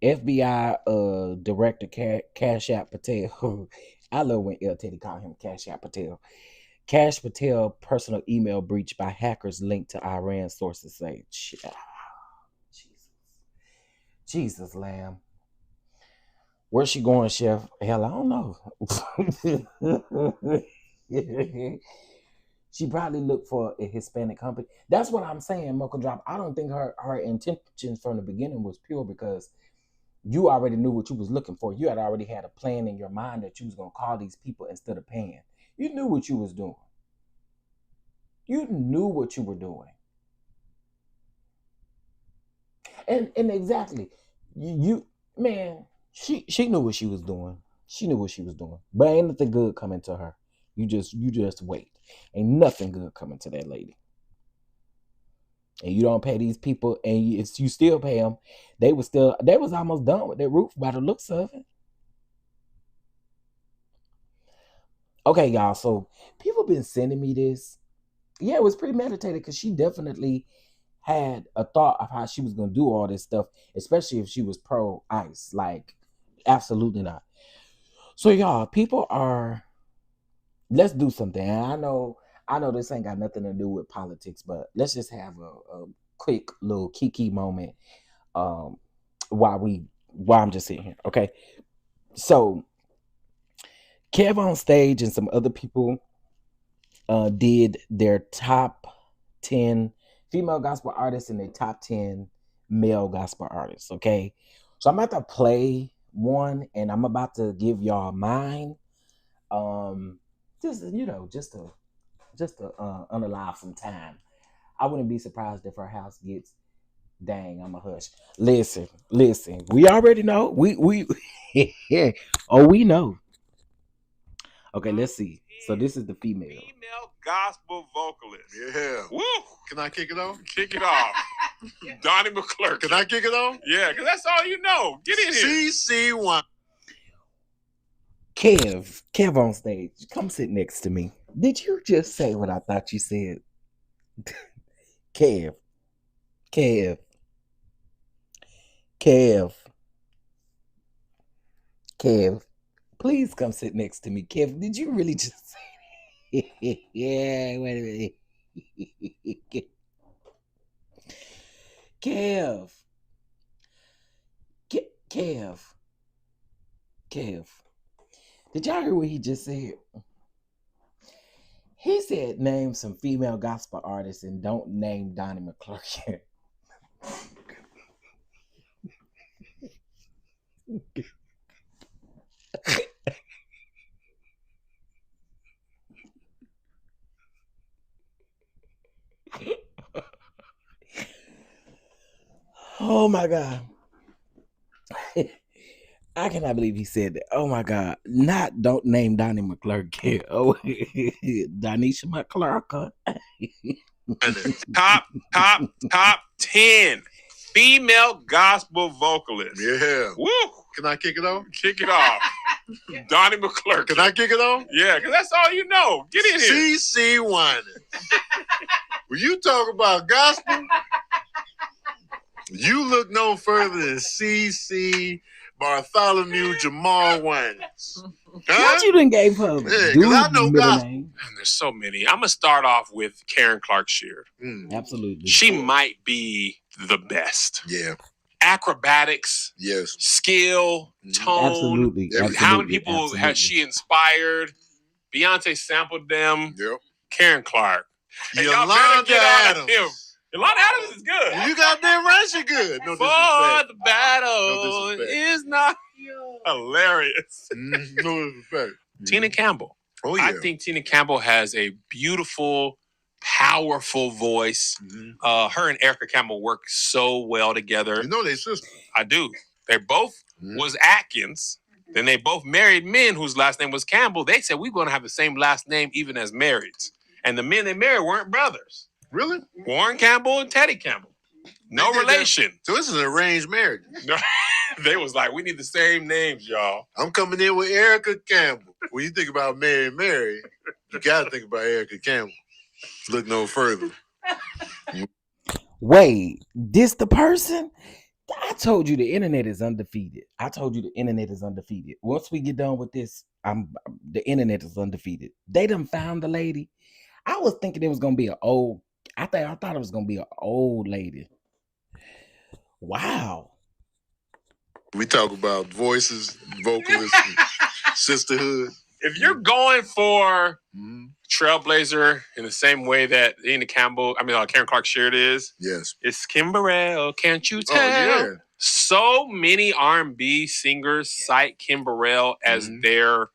FBI director Cash App Patel. I love when El Teddy call him Cash App Patel. Cash Patel personal email breached by hackers linked to Iran, sources say. Jesus, lamb. Where's she going, Chef? Hell, I don't know. She probably looked for a Hispanic company. That's what I'm saying, Mocha Drop. I don't think her intentions from the beginning was pure, because you already knew what you was looking for. You had already had a plan in your mind that you was going to call these people instead of paying. You knew what you was doing. You knew what you were doing. And exactly, you man, she knew what she was doing. She knew what she was doing. But ain't nothing good coming to her. You just wait. Ain't nothing good coming to that lady. And you don't pay these people, and if you still pay them, they was almost done with their roof by the looks of it. Okay, y'all. So people been sending me this. Yeah, it was premeditated, because she definitely had a thought of how she was gonna do all this stuff, especially if she was pro ICE. Like, absolutely not. So y'all, people are. Let's do something. And I know this ain't got nothing to do with politics, but let's just have a quick little kiki moment. While I'm just sitting here. Okay. So Kev on stage and some other people did their top 10 female gospel artists and their top 10 male gospel artists. Okay. So I'm about to play one, and I'm about to give y'all mine. Just to unalive some time. I wouldn't be surprised if her house gets. Dang, I'm a hush. Listen. We already know. We oh, we know. Okay, let's see. So this is the female.
Female gospel vocalist.
Yeah.
Woo!
Can I kick it off?
Kick it off. Donnie McClurkin.
Can I kick it off?
Yeah, because that's all you know. Get in here.
CC1.
Kev on stage. Come sit next to me. Did you just say what I thought you said? Kev. Please come sit next to me. Kev, did you really just say that? Yeah, wait a minute. Kev. Did y'all hear what he just said? He said name some female gospel artists and don't name Donnie McClurkin. Oh my God. I cannot believe he said that. Oh my God. Don't name Donnie McClurkin. Oh, Donisha McClurkin.
top 10 female gospel vocalists.
Yeah.
Woo!
Can I kick it off?
Kick it off. Donnie McClurkin.
Can I kick it off?
Yeah, because that's all you know. Get in here.
CC1. When you talk about gospel, you look no further than CC Bartholomew Jamal Wines.
What you done gave her?
Yeah, because I know gospel.
And there's so many. I'm going to start off with Karen Clark Sheard.
Absolutely.
She might be the best.
Yeah.
Acrobatics.
Yes.
Skill. Tone.
Absolutely.
How many people has she inspired? Beyonce sampled them.
Yep.
Karen Clark. And y'all
Yolanda
better get on
Adams.
him. Yolanda Adams is good.
You goddamn right, she good. No
For
disrespect.
the battle
No disrespect.
is not hilarious.
No disrespect.
Tina Campbell.
Oh, yeah.
I think Tina Campbell has a beautiful, powerful voice. Her and Erica Campbell work so well together.
You know they sisters.
I do. They both was Atkins. Then they both married men whose last name was Campbell. They said, we're going to have the same last name even as marrieds. And the men they married weren't brothers.
Really?
Warren Campbell and Teddy Campbell. No relation.
So this is an arranged marriage.
No, they was like, we need the same names, y'all.
I'm coming in with Erica Campbell. When you think about Mary, you got to think about Erica Campbell. Look no further.
Wait, this the person? I told you the internet is undefeated. Once we get done with this, the internet is undefeated. They done found the lady. I was thinking it was gonna be I thought it was gonna be an old lady. Wow.
We talk about voices, vocalists, and sisterhood.
If you're going for Trailblazer in the same way that Karen Clark Sheard is,
yes,
it's Kimberell. Can't you tell?
Oh, yeah.
So many R&B singers cite Kimberell as their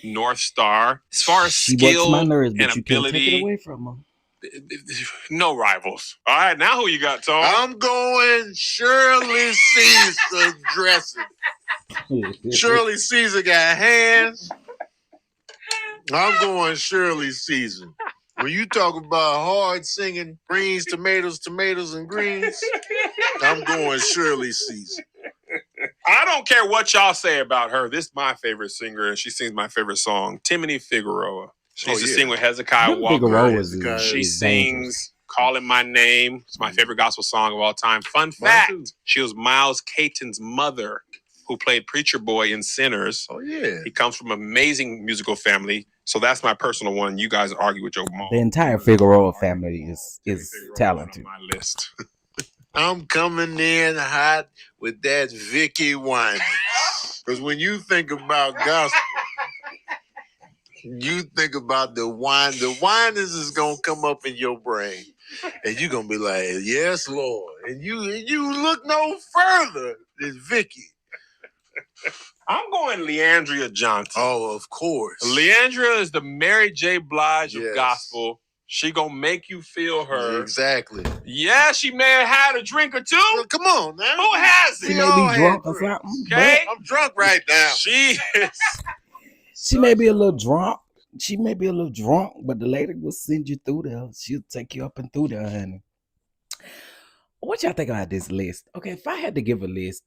North Star as far as skill
my nerves, but
and
you
ability.
Can't take it away from them.
No rivals. All right, now who you got, Tom?
I'm going Shirley Caesar dressing. Shirley Caesar got hands. I'm going Shirley Caesar. When you talk about hard singing, greens, tomatoes, and greens, I'm going Shirley Caesar.
I don't care what y'all say about her. This is my favorite singer, and she sings my favorite song, Timothy Figueroa. She used to sing with Hezekiah Walker. She sings Calling My Name. It's my favorite gospel song of all time. Fun fact, she was Miles Caton's mother, who played Preacher Boy in Sinners.
Oh, yeah.
He comes from an amazing musical family. So that's my personal one. You guys argue with your mom.
The entire Figueroa family is talented.
On my list.
I'm coming in hot with that Vicky Wine. Because when you think about gospel, you think about the wine. The wine is going to come up in your brain. And you're going to be like, yes, Lord. And you look no further than Vicky.
I'm going Leandria Johnson.
Oh, of course.
Leandria is the Mary J. Blige of gospel. She gonna make you feel her.
Exactly.
Yeah, she may have had a drink or two.
Well, come on, now.
Who has it?
She may be drunk or something.
Okay,
I'm drunk right now.
She
may be a little drunk. She may be a little drunk, but the lady will send you through there. She'll take you up and through there, honey. What y'all think about this list? Okay, if I had to give a list,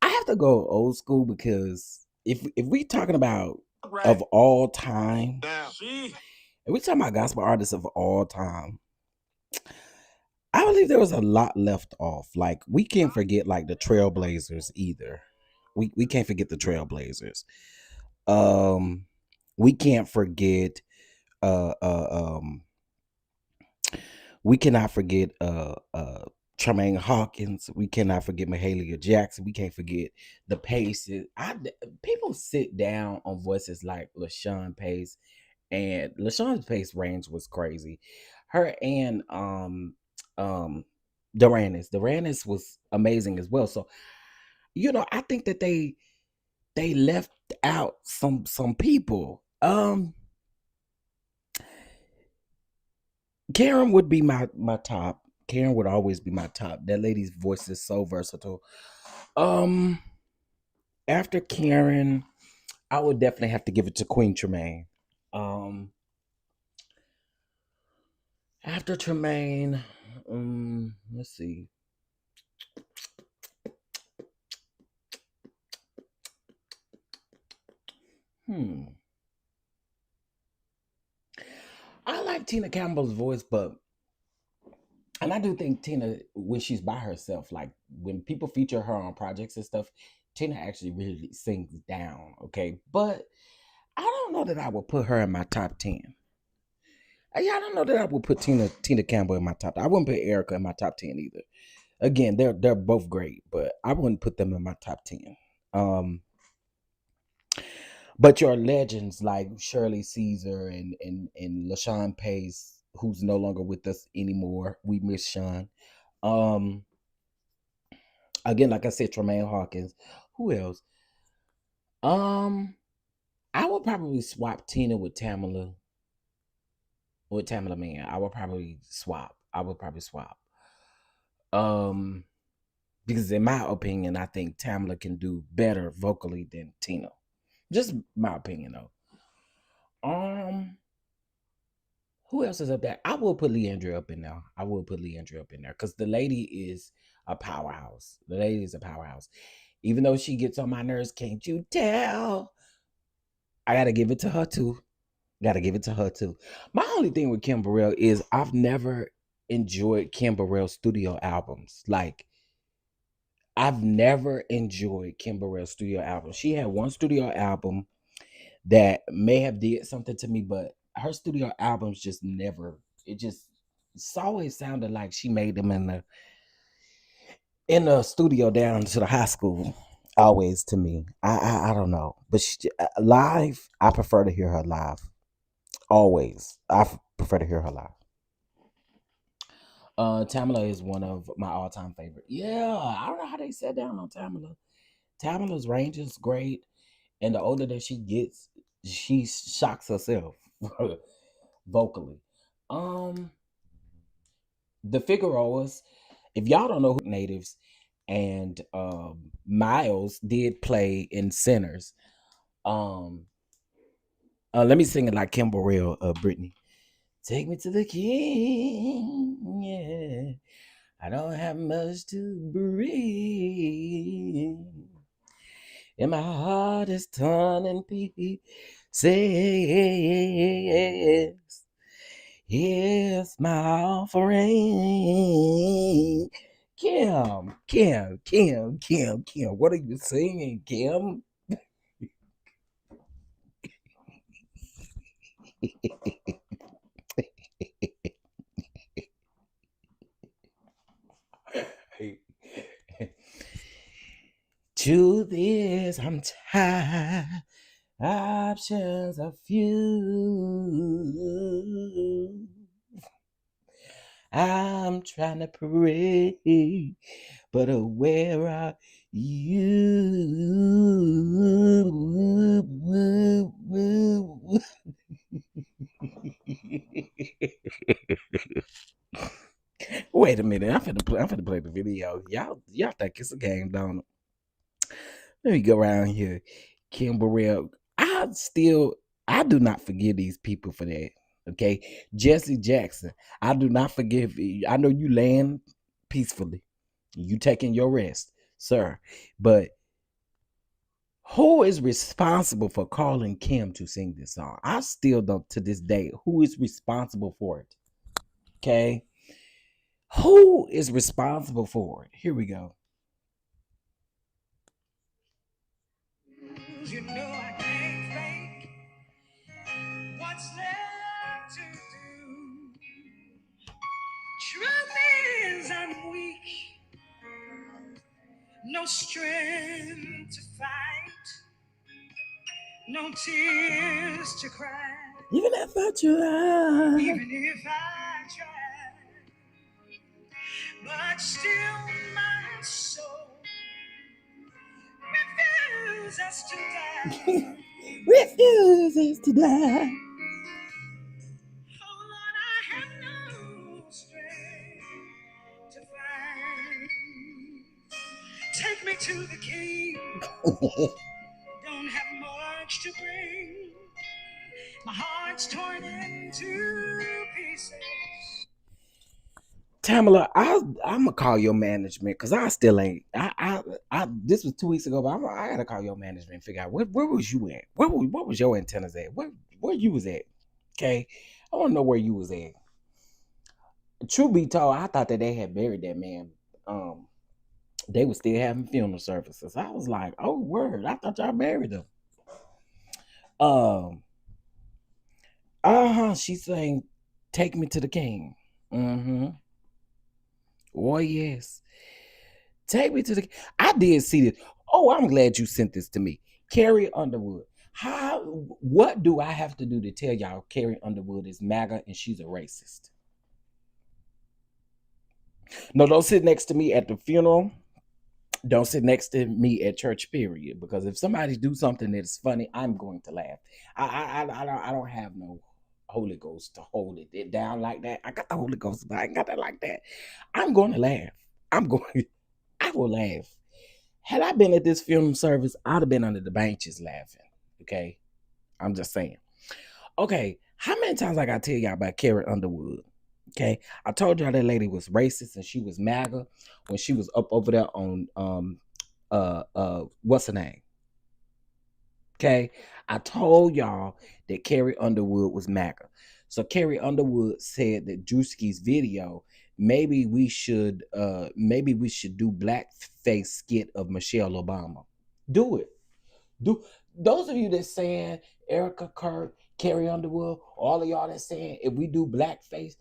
I have to go old school because if we talking about of all time, if we talking about gospel artists of all time, I believe there was a lot left off. Like we can't forget like the Trailblazers either. We can't forget the Trailblazers. We can't forget we cannot forget Tremaine Hawkins. We cannot forget Mahalia Jackson. We can't forget the Paces. People sit down on voices like LaShawn Pace, and LaShawn Pace range was crazy. Her and Duranis was amazing as well. So, I think that they left out some people. Karen would be my top. Karen would always be my top. That lady's voice is so versatile. After Karen, I would definitely have to give it to Queen Tremaine. After Tremaine, let's see. I like Tina Campbell's voice, and I do think Tina, when she's by herself, like when people feature her on projects and stuff, Tina actually really sings down, okay? But I don't know that I would put her in my top 10. I don't know that I would put Tina Campbell in my top 10. I wouldn't put Erica in my top 10 either. Again, they're both great, but I wouldn't put them in my top 10. But your legends like Shirley Caesar and LaShawn Pace, who's no longer with us anymore. We miss Sean. Again, like I said, Tremaine Hawkins. Who else? I would probably swap Tina with Tamala. With Tamala Man. I would probably swap. Because in my opinion, I think Tamala can do better vocally than Tina. Just my opinion though. Who else is up there? I will put Leandra up in there. Because the lady is a powerhouse. Even though she gets on my nerves, can't you tell? I gotta give it to her too. My only thing with Kimberell is I've never enjoyed Kimberell's studio albums. Like, I've never enjoyed Kimberell's studio album. She had one studio album that may have did something to me, but her studio albums just never. It's always sounded like she made them in the studio down to the high school. Always to me, I don't know, but live, I prefer to hear her live. Always, I prefer to hear her live. Tamala is one of my all-time favorite. Yeah, I don't know how they sat down on Tamala. Tamala's range is great, and the older that she gets, she shocks herself vocally. The Figueroas, if y'all don't know who natives, and Miles did play in Sinners. Let me sing it like Kimberell, Brittany. Take me to the king, yeah. I don't have much to breathe. And my heart is torn in pieces. Here's my offering. Kim. What are you singing, Kim? Truth is, I'm tired. Options are few. I'm trying to pray, but where are you? Wait a minute, I'm finna play the video. Y'all think it's a game, don't it? Let me go around here. Kimberell, I do not forgive these people for that. Okay, Jesse Jackson, I do not forgive you. I know you laying peacefully, you taking your rest, sir, but who is responsible for calling Kim to sing this song? I still don't, to this day, who is responsible for it? Okay, who is responsible for it? Here we go. You know I can't fake what's left to do. Truth is I'm weak, no strength to fight, no tears to cry. Even if I try, but still my soul refuses to die. Refuses to die. Oh Lord, I have no strength to find. Take me to the king. Don't have much to bring. My heart's torn into pieces. Tamala, I'm gonna call your management because I still ain't. This was 2 weeks ago, but I gotta call your management and figure out where was you at? What was your antennas at? Where you was at? Okay, I want to know where you was at. Truth be told, I thought that they had buried that man. They were still having funeral services. I was like, oh word, I thought y'all buried him. She's saying, take me to the king. Oh, yes. Take me to the... I did see this. Oh, I'm glad you sent this to me. Carrie Underwood. What do I have to do to tell y'all Carrie Underwood is MAGA and she's a racist? No, don't sit next to me at the funeral. Don't sit next to me at church, period. Because if somebody do something that's funny, I'm going to laugh. I don't have no Holy Ghost to hold it down like that. I got the Holy Ghost, but I ain't got that like that. I'm going to laugh. I will laugh. Had I been at this funeral service, I'd have been under the benches laughing. Okay? I'm just saying. Okay, how many times I got to tell y'all about Carrie Underwood? Okay, I told y'all that lady was racist and she was MAGA when she was up over there on what's her name? Okay, I told y'all that Carrie Underwood was MAGA. So Carrie Underwood said that Drewski's video, maybe we should do blackface skit of Michelle Obama. Do it. Do those of you that saying Erica, Kirk, Carrie Underwood, all of y'all that saying if we do blackface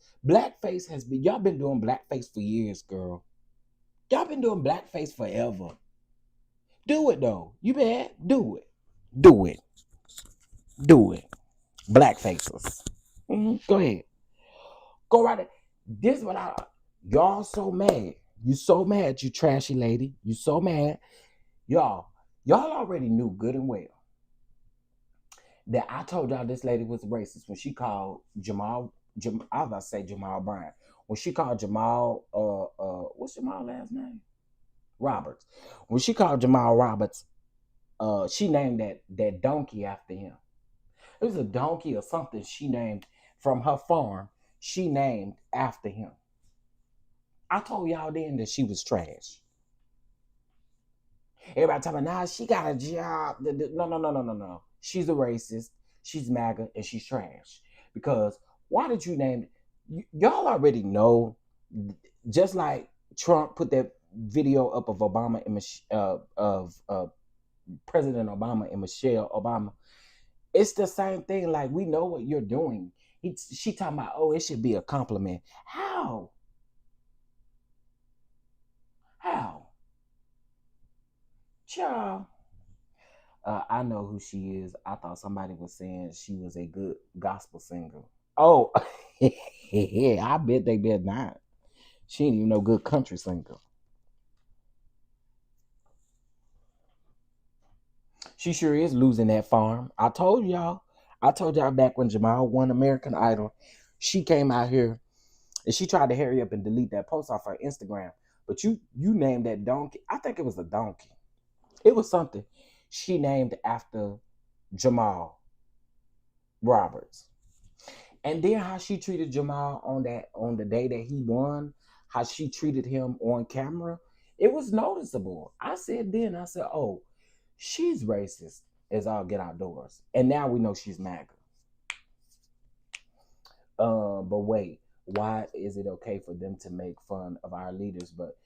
has been, y'all been doing blackface for years, girl. Y'all been doing blackface forever. Do it though. You bad? Do it. Do it. Do it. Blackfaces. Go ahead. Go right ahead. This is what y'all so mad. You so mad, you trashy lady. You so mad. Y'all already knew good and well that I told y'all this lady was racist when she called Jamal I was about to say Jamal Bryant. When she called Jamal, what's Jamal's last name? Roberts. When she called Jamal Roberts, she named that donkey after him. It was a donkey or something she named from her farm. She named after him. I told y'all then that she was trash. Everybody talking about, nah, she got a job. No. She's a racist. She's MAGA and she's trash. Because why did you name it? Y'all already know, just like Trump put that video up of Obama and President Obama and Michelle Obama. It's the same thing. Like, we know what you're doing. She talking about, oh, it should be a compliment. How? Child. I know who she is. I thought somebody was saying she was a good gospel singer. Oh, yeah, I bet they bet not. She ain't even no good country singer. She sure is losing that farm. I told y'all back when Jamal won American Idol, she came out here and she tried to hurry up and delete that post off her Instagram. But you named that donkey. I think it was a donkey. It was something she named after Jamal Roberts. And then how she treated Jamal on the day that he won, how she treated him on camera, it was noticeable. I said, oh, she's racist as all get outdoors. And now we know she's MAGA. But wait, why is it okay for them to make fun of our leaders? But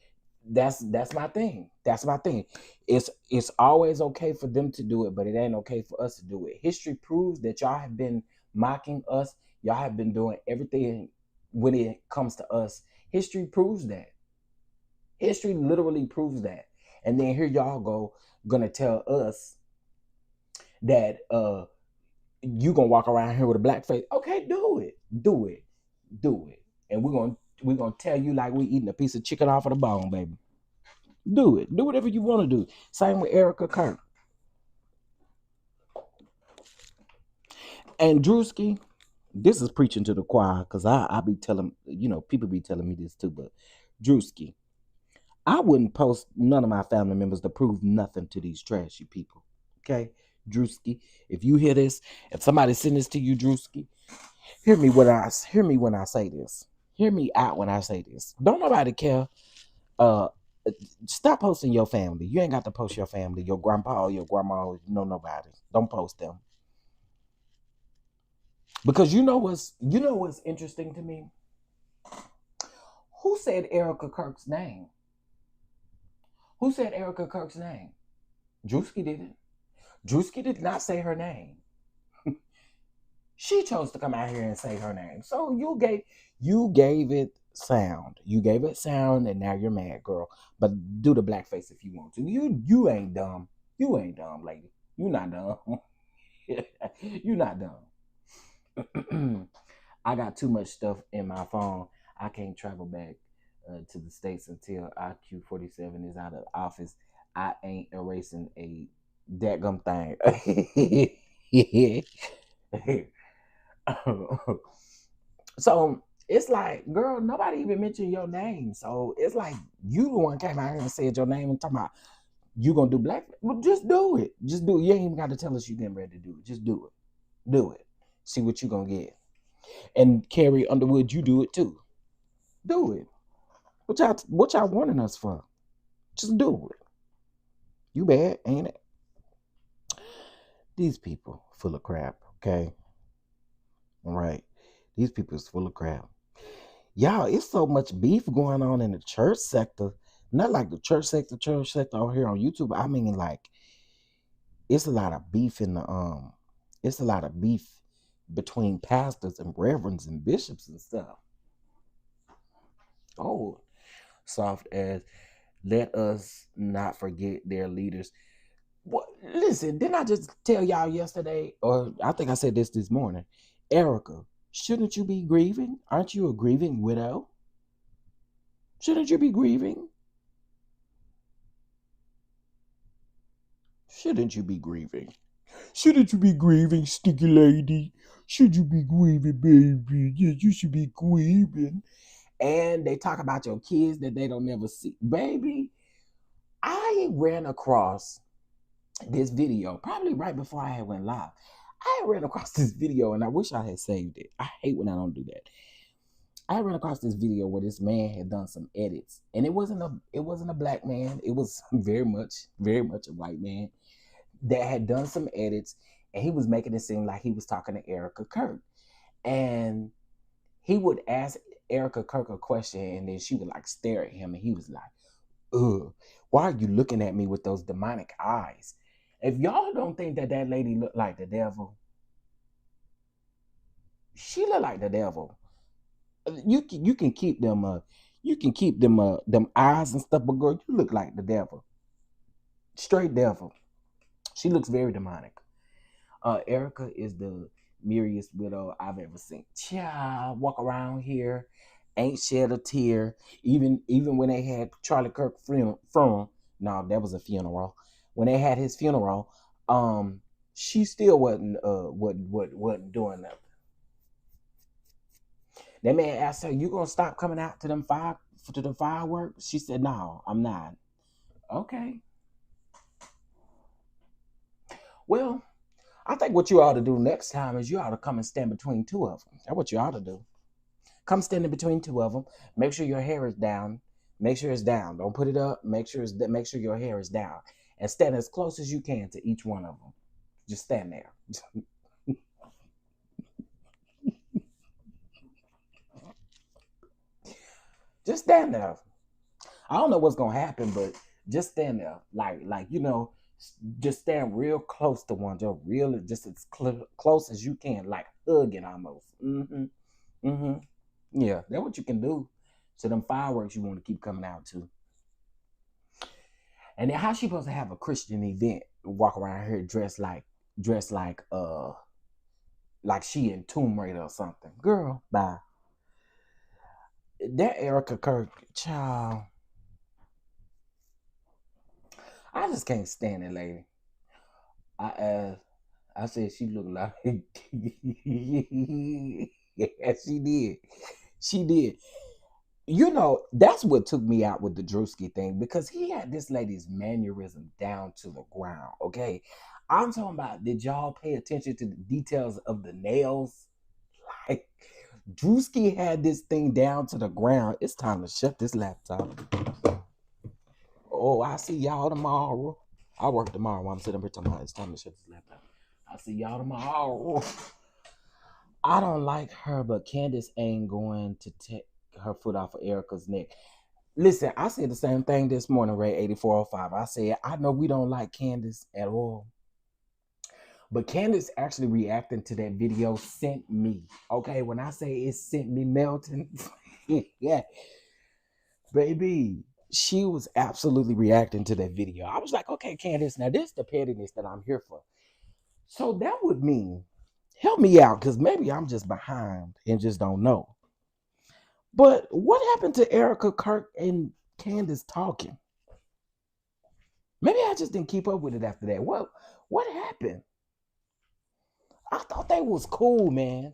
that's my thing. That's my thing. It's always okay for them to do it, but it ain't okay for us to do it. History proves that y'all have been mocking us. Y'all have been doing everything when it comes to us. History proves that. History literally proves that. And then here y'all gonna tell us that you gonna walk around here with a black face. Okay, do it. And we're gonna tell you like we eating a piece of chicken off of the bone, baby. Do it. Do whatever you want to do. Same with Erica Kirk. And Drewski, this is preaching to the choir, because I be telling, people be telling me this too, but Drewski, I wouldn't post none of my family members to prove nothing to these trashy people. Okay? Drewski, if you hear this, if somebody send this to you, Drewski, hear me when I say this. Hear me out when I say this. Don't nobody care. Stop posting your family. You ain't got to post your family, your grandpa or your grandma, nobody. Don't post them. Because you know what's interesting to me? Who said Erica Kirk's name? Who said Erica Kirk's name? Drewski didn't. Drewski did not say her name. She chose to come out here and say her name. So you gave it sound. You gave it sound, and now you're mad, girl. But do the blackface if you want to. You ain't dumb. You ain't dumb, lady. You not dumb. You're not dumb. I got too much stuff in my phone. I can't travel back to the States until IQ-47 is out of office. I ain't erasing a dadgum thing. So it's like, girl, nobody even mentioned your name. So it's like you the one came out here and said your name and talking about you gonna do black. Well, just do it. Just do it. You ain't even got to tell us you getting ready to do it. Just do it. Do it. See what you gonna get. And Carrie Underwood, you do it too. Do it. What y'all warning us for? Just do it. You bad, ain't it? These people full of crap, okay? All right. These people is full of crap. Y'all, it's so much beef going on in the church sector. Not like the church sector out here on YouTube. I mean, like, it's a lot of beef in the it's a lot of beef between pastors and reverends and bishops and stuff. Oh, soft as let us not forget their leaders. What? Listen, didn't I just tell y'all yesterday, or I think I said this morning, Erica, shouldn't you be grieving? Aren't you a grieving widow? Shouldn't you be grieving? Shouldn't you be grieving? Shouldn't you be grieving, sticky lady? Should you be grieving, baby? Yes, you should be grieving. And they talk about your kids that they don't never see. Baby, I ran across this video probably right before I had went live. I ran across this video and I wish I had saved it. I hate when I don't do that. I ran across this video where this man had done some edits, and it wasn't a black man. It was very much a white man that had done some edits, and he was making it seem like he was talking to Erica Kirk, and he would ask Erica Kirk a question, and then she would like stare at him, and he was like, "Ugh, why are you looking at me with those demonic eyes?" If y'all don't think that lady looked like the devil, she looked like the devil. You can keep them them eyes and stuff, but girl, you look like the devil, straight devil. She looks very demonic. Erica is the merriest widow I've ever seen. Child, walk around here, ain't shed a tear. Even when they had Charlie Kirk funeral, no, that was a funeral. When they had his funeral, she still wasn't doing nothing. That man asked her, "You gonna stop coming out to the fireworks?" She said, "No, I'm not." Okay. Well, I think what you ought to do next time is you ought to come and stand between two of them. That's what you ought to do. Come stand in between two of them. Make sure your hair is down. Make sure it's down. Don't put it up. Make sure your hair is down, and stand as close as you can to each one of them. Just stand there. Just stand there. I don't know what's gonna happen, but just stand there, like just stand real close to one, just as close as you can, like hugging almost. Yeah, that's what you can do to them fireworks you want to keep coming out to. And then how she supposed to have a Christian event, walk around here dressed like she in Tomb Raider or something? Girl, bye. That Erica Kirk, child, I just can't stand it, lady. I said she looked like yeah, she did. You know, that's what took me out with the Drewski thing, because he had this lady's mannerism down to the ground. Okay, I'm talking about, did y'all pay attention to the details of the nails? Like, Drewski had this thing down to the ground. It's time to shut this laptop. Oh, I see y'all tomorrow. I work tomorrow while I'm sitting here talking about it's time to shut this laptop. I'll see y'all tomorrow. I don't like her, but Candace ain't going to take her foot off of Erica's neck. Listen, I said the same thing this morning, Ray 8405. I said, I know we don't like Candace at all, but Candace actually reacting to that video sent me. Okay, when I say it sent me melting, yeah, baby, she was absolutely reacting to that video. I was like, okay, Candace, now this is the pettiness that I'm here for. So that would mean, help me out, because maybe I'm just behind and just don't know. But what happened to Erica, Kirk, and Candace talking? Maybe I just didn't keep up with it after that. What happened? I thought they was cool, man.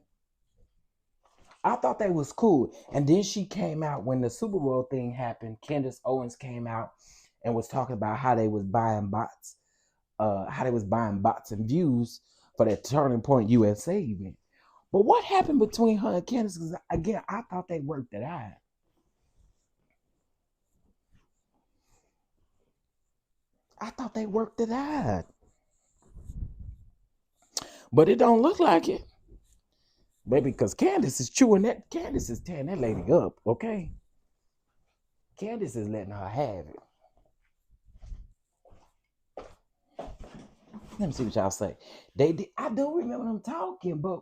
I thought they was cool. And then she came out when the Super Bowl thing happened. Candace Owens came out and was talking about how they was buying bots, and views for that Turning Point USA event. But what happened between her and Candace? Because again, I thought they worked it out. But it don't look like it. Baby, because Candace is chewing that. Candace is tearing that lady up, okay? Candace is letting her have it. Let me see what y'all say. I do remember them talking, but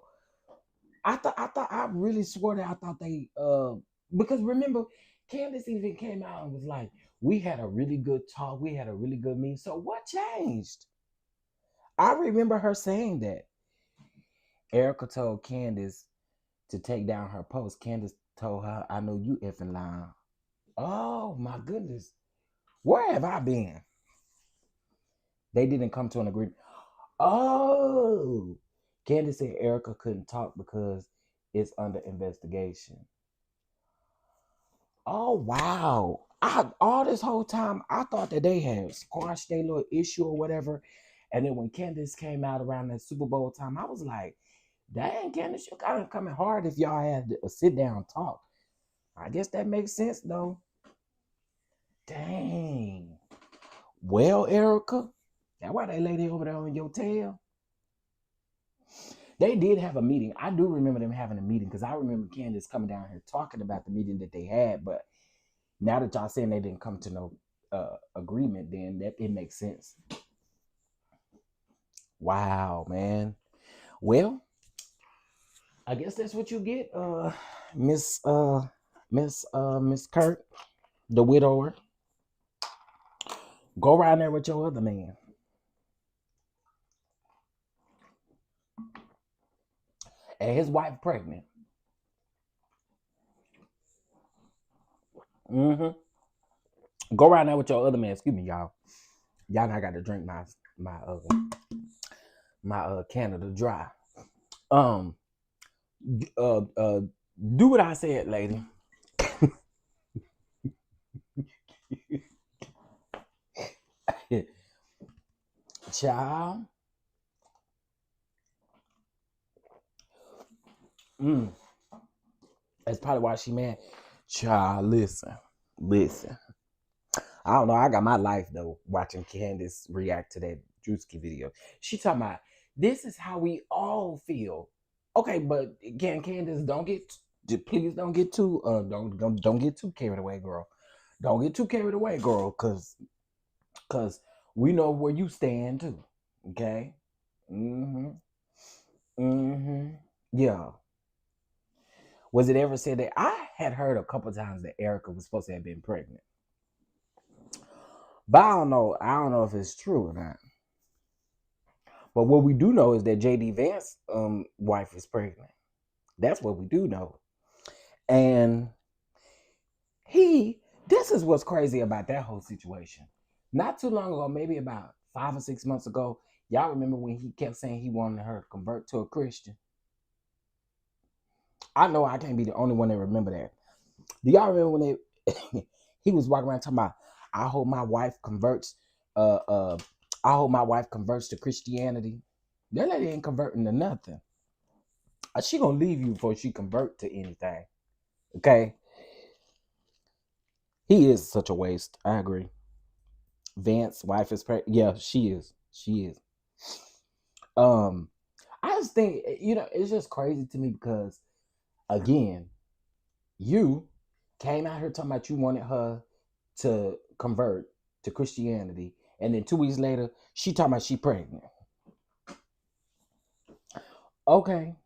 I really swore that I thought they because remember, Candace even came out and was like, we had a really good talk, we had a really good meeting. So what changed? I remember her saying that. Erica told Candace to take down her post. Candace told her, I know you effing lying. Oh my goodness. Where have I been? They didn't come to an agreement. Oh, Candace said Erica couldn't talk because it's under investigation. Oh, wow. All this whole time, I thought that they had squashed their little issue or whatever. And then when Candace came out around that Super Bowl time, I was like, dang, Candace, you kind of coming hard if y'all had a sit down talk. I guess that makes sense, though. Dang. Well, Erica, that's why they lady over there on your tail. They did have a meeting. I do remember them having a meeting because I remember Candace coming down here talking about the meeting that they had. But now that y'all saying they didn't come to no agreement, then that it makes sense. Wow, man. Well, I guess that's what you get, Miss Kirk, the widower. Go around there with your other man. And his wife pregnant. Mm-hmm. Go around there with your other man. Excuse me, y'all. Y'all know I got to drink my Canada Dry. Do what I said, lady. Child. That's probably why she mad. Child, listen. I don't know. I got my life though watching Candace react to that Drewski video. She talking about this is how we all feel. Okay, but again, Candace, please don't get too don't get too carried away, girl. Don't get too carried away, girl, cause we know where you stand too. Okay. Yeah. Was it ever said that? I had heard a couple times that Erica was supposed to have been pregnant. But I don't know if it's true or not. But what we do know is that JD Vance's wife is pregnant. That's what we do know. And this is what's crazy about that whole situation. Not too long ago, maybe about 5 or 6 months ago, y'all remember when he kept saying he wanted her to convert to a Christian? I know I can't be the only one that remember that. Do y'all remember when he was walking around talking about, I hope my wife converts to Christianity? That lady ain't converting to nothing. She gonna leave you before she convert to anything. Okay? He is such a waste. I agree. Vance's wife is pregnant. Yeah, she is. I just think, it's just crazy to me because, again, you came out here talking about you wanted her to convert to Christianity, and then 2 weeks later, she talking about she pregnant. Okay.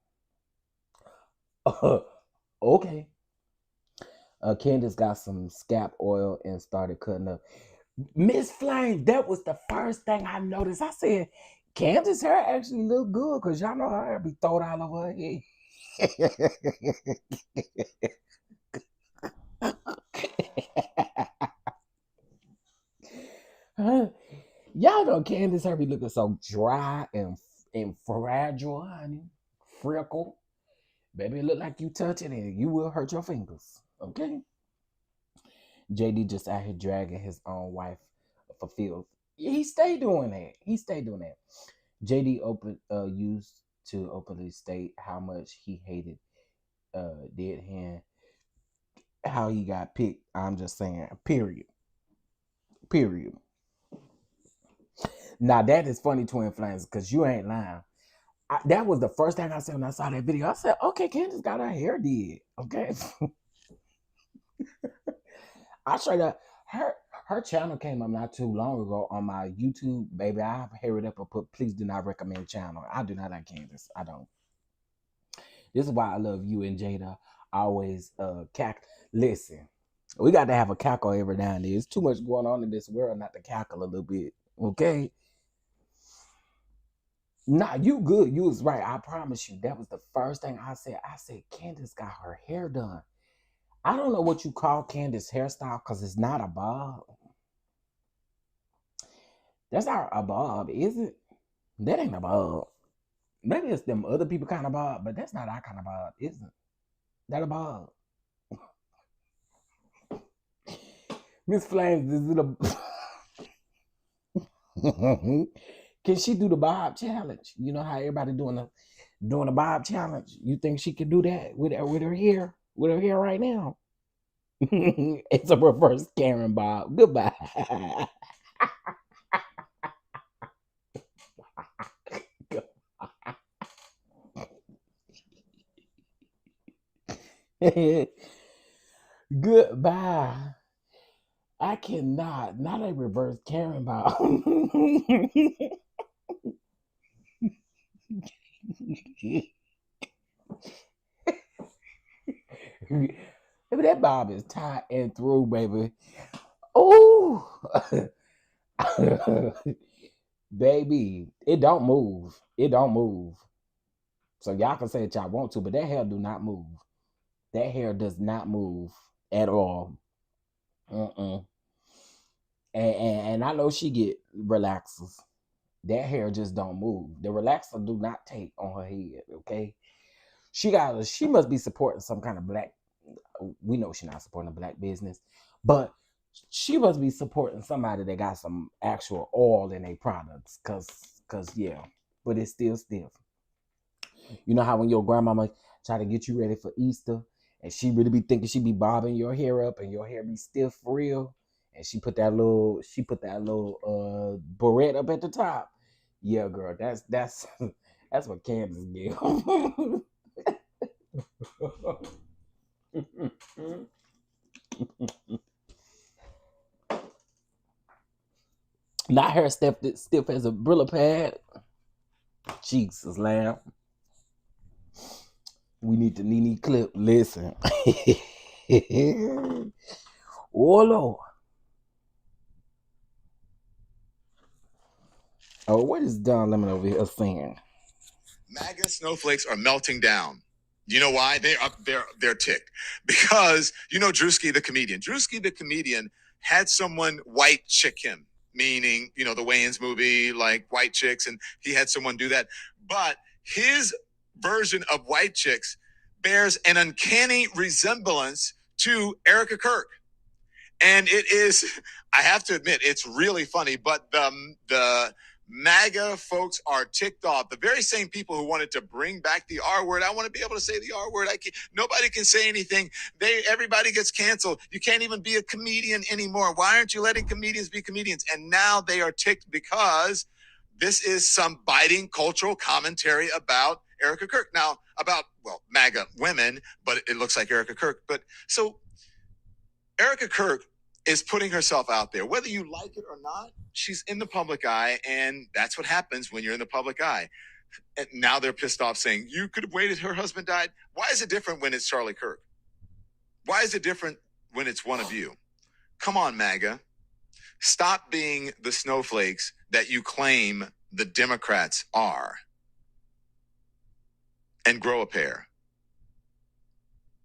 Okay. Candace got some scalp oil and started cutting up. Miss Flame, that was the first thing I noticed. I said, Candace hair actually look good because y'all know her hair be thrown all over her head. Y'all know Candace hair be looking so dry and fragile, honey. Freckle. Baby, it look like you touch it and you will hurt your fingers. Okay? JD just out here dragging his own wife for filth. He stay doing that. JD used to openly state how much he hated Dead Hand, how he got picked. I'm just saying, period. Now that is funny, Twin Flames, because you ain't lying. That was the first thing I said when I saw that video. I said, okay, Candace got her hair did. Okay. I straight up, her channel came up not too long ago on my YouTube, baby. I hair it up and put please do not recommend channel. I do not like Candace. I don't. This is why I love you and Jada. Always listen, we got to have a cackle every now and then. There's too much going on in this world not to cackle a little bit. Okay? Nah, you good. You was right. I promise you. That was the first thing I said. I said, Candace got her hair done. I don't know what you call Candace hairstyle because it's not a bob. That's not a bob, is it? That ain't a bob. Maybe it's them other people kind of bob, but that's not our kind of bob, isn't that a bob? Miss Flames, is it a... Can she do the bob challenge? You know how everybody doing a bob challenge? You think she can do that with her hair? With her hair right now? It's a reverse Karen bob. Goodbye. Goodbye. I cannot. Not a reverse Karen bob. Baby, that bob is tied and through, baby. Oh, baby, it don't move. It don't move. So y'all can say that y'all want to, but that hair do not move. That hair does not move at all. And I know she get relaxers. That hair just don't move. The relaxer do not take on her head. Okay, she must be supporting some kind of black. We know she's not supporting a black business, but she must be supporting somebody that got some actual oil in their products. Cause yeah, but it's still stiff. You know how when your grandmama try to get you ready for Easter and she really be thinking she be bobbing your hair up and your hair be stiff for real, and she put that little barrette up at the top. Yeah, girl, that's what Candace did. Not hair stiff as a Brilla pad. Jesus, lamb. We need the Nene clip. Listen. Oh, Lord. Oh, what is Don Lemon over here saying?
MAGA snowflakes are melting down. You know why? They're ticked. Because, you know, Drewski the comedian. Drewski the comedian had someone white chick him, meaning, you know, the Wayans movie, like white chicks, and he had someone do that. But his version of white chicks bears an uncanny resemblance to Erica Kirk. And it is, I have to admit, it's really funny, but the MAGA folks are ticked off. The very same people who wanted to bring back the R word. I want to be able to say the R word. Nobody can say anything. Everybody gets canceled. You can't even be a comedian anymore. Why aren't you letting comedians be comedians? And now they are ticked because this is some biting cultural commentary about Erica Kirk. Now, about, well, MAGA women, but it looks like Erica Kirk. But so Erica Kirk is putting herself out there. Whether you like it or not, she's in the public eye, and that's what happens when you're in the public eye. And now they're pissed off saying, you could have waited, her husband died. Why is it different when it's Charlie Kirk? Why is it different when it's one of you? Come on, MAGA. Stop being the snowflakes that you claim the Democrats are and grow a pair.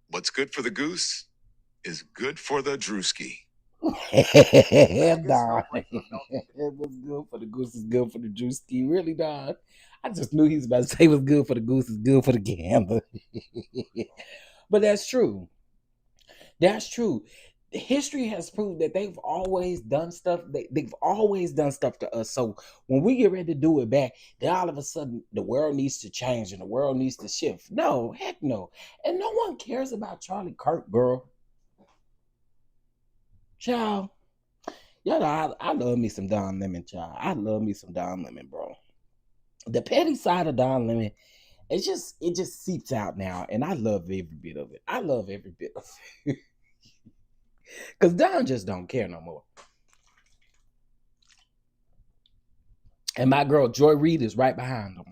What's good for the goose is good for the drewski.
Nah. It was good for the goose is good for the drewski. Really, Don? I just knew he was about to say what's good for the goose is good for the gander. But that's true. That's true. History has proved that they've always done stuff. They've always done stuff to us. So when we get ready to do it back, then all of a sudden the world needs to change and the world needs to shift. No, heck no. And no one cares about Charlie Kirk, girl. Child. Y'all, I love me some Don Lemon, child. I love me some Don Lemon, bro. The petty side of Don Lemon, it just seeps out now, and I love every bit of it. I love every bit of it. Because Don just don't care no more. And my girl Joy Reid is right behind him.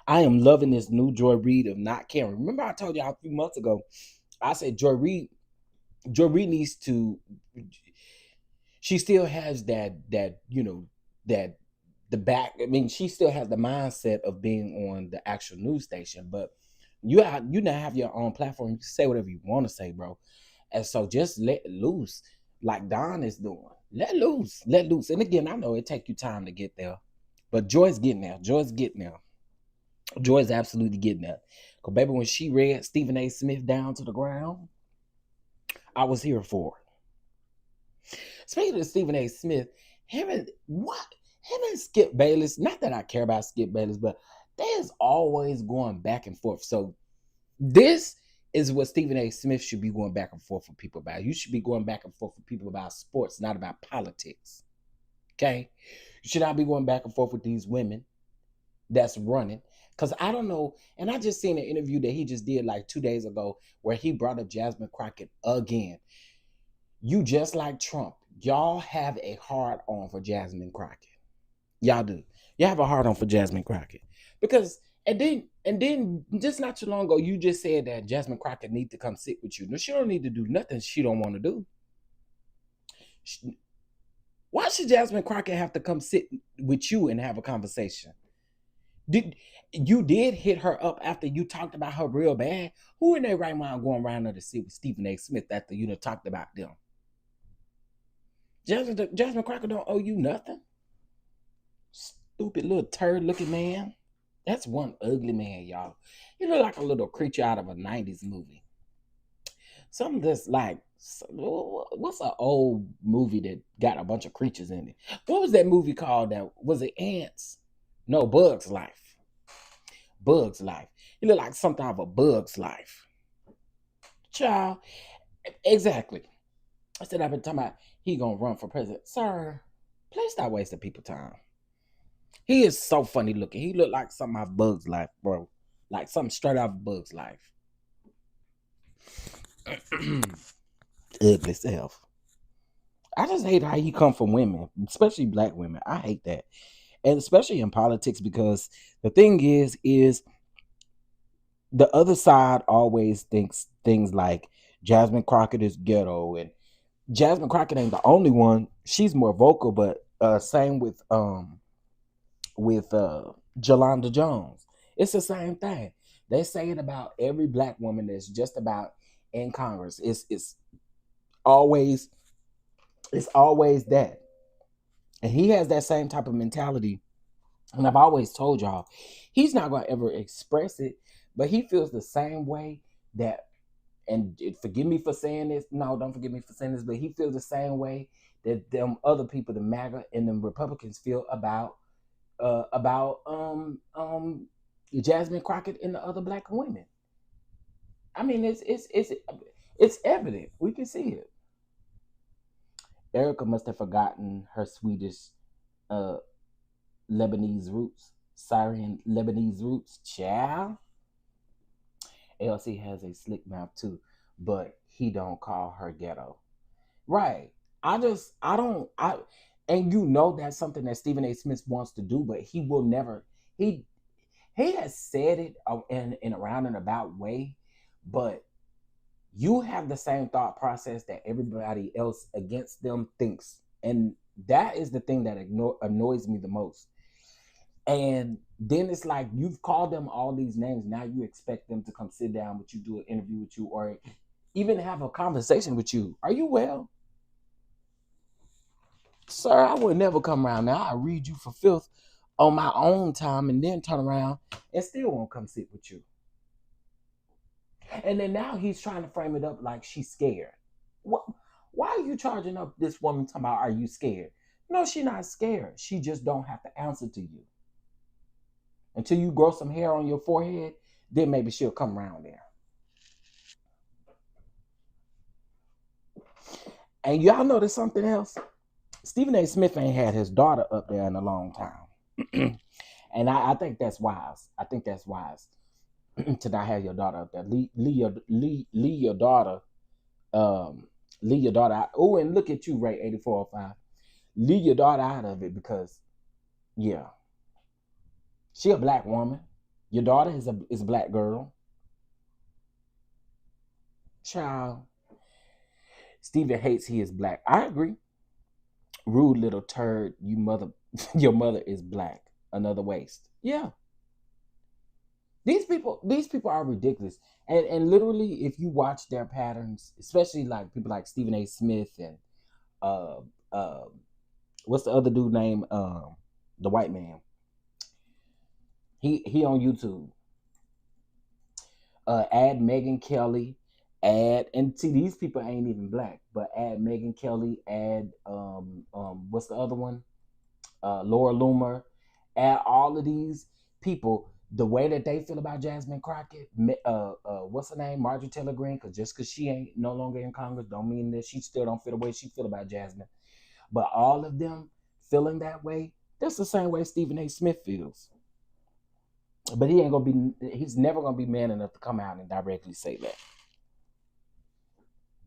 I am loving this new Joy Reid of not caring. Remember I told y'all a few months ago, I said Joy Reid needs to, she still has that the back, I mean, she still has the mindset of being on the actual news station, but you now have your own platform. You can say whatever you want to say, bro. And so just let loose, like Don is doing. Let loose. And again, I know it take you time to get there, but Joy's getting there. Joy's absolutely getting there. Because baby, when she read Stephen A. Smith down to the ground, I was here for it. Speaking of Stephen A. Smith, him and Skip Bayless, not that I care about Skip Bayless, but there's always going back and forth. So this is what Stephen A. Smith should be going back and forth with people about. You should be going back and forth with people about sports, not about politics. Okay? You should not be going back and forth with these women that's running. Because I don't know, and I just seen an interview that he just did like 2 days ago where he brought up Jasmine Crockett again. You just like Trump. Y'all have a hard on for Jasmine Crockett. Y'all do. You have a hard on for Jasmine Crockett. Because And then just not too long ago, you just said that Jasmine Crockett need to come sit with you. No, she don't need to do nothing she don't want to do. Why should Jasmine Crockett have to come sit with you and have a conversation? You did hit her up after you talked about her real bad? Who in their right mind going around there to sit with Stephen A. Smith after you done talked about them? Jasmine Crockett don't owe you nothing. Stupid little turd looking man. That's one ugly man, y'all. He look like a little creature out of a 90s movie. Something that's like, what's an old movie that got a bunch of creatures in it? What was that movie called? That was it Ants? No, Bug's Life. Bug's Life. He look like something out of a Bug's Life. Child. Exactly. I said I've been talking about he gonna run for president. Sir, please stop wasting people's time. He is so funny looking. He look like something out of Bug's Life, bro. Like something straight out of Bug's Life. Ugly self. I just hate how he come from women, especially black women. I hate that. And especially in politics, because the thing is the other side always thinks things like Jasmine Crockett is ghetto, and Jasmine Crockett ain't the only one. She's more vocal, but same with Jolanda Jones. It's the same thing. They say it about every black woman that's just about in Congress. It's always that. And he has that same type of mentality. And I've always told y'all, he's not going to ever express it, but he feels the same way that, and forgive me for saying this, no, don't forgive me for saying this, but he feels the same way that them other people, the MAGA and the Republicans, feel about Jasmine Crockett and the other black women. I mean, it's evident. We can see it. Erica must have forgotten her Swedish Lebanese roots, Syrian Lebanese roots. Child. LC has a slick mouth too, but he don't call her ghetto. Right. And you know that's something that Stephen A. Smith wants to do, but he will never. He has said it in a roundabout way, but you have the same thought process that everybody else against them thinks. And that is the thing that annoys me the most. And then it's like you've called them all these names. Now you expect them to come sit down with you, do an interview with you, or even have a conversation with you. Are you well? Sir, I would never come around now. I read you for filth on my own time and then turn around and still won't come sit with you. And then now he's trying to frame it up like she's scared. What? Why are you charging up this woman talking about, are you scared? No, she's not scared. She just don't have to answer to you. Until you grow some hair on your forehead, then maybe she'll come around there. And y'all notice something else? Stephen A. Smith ain't had his daughter up there in a long time. And I think that's wise. I think that's wise to not have your daughter up there. Leave your daughter. Leave your daughter out. Oh, and look at you, Ray 8405. Leave your daughter out of it because, yeah, she a black woman. Your daughter is a black girl. Child. Stephen hates he is black. I agree. Rude little turd, your mother is black. Another waste. Yeah. These people are ridiculous. And literally, if you watch their patterns, especially like people like Stephen A. Smith and what's the other dude name? The white man. He on YouTube. Add Megyn Kelly. And see, these people ain't even black, but add Megyn Kelly, add what's the other one? Laura Loomer, add all of these people, the way that they feel about Jasmine Crockett, what's her name? Marjorie Taylor Greene, just because she ain't no longer in Congress don't mean that she still don't feel the way she feel about Jasmine. But all of them feeling that way, that's the same way Stephen A. Smith feels. But he's never gonna be man enough to come out and directly say that.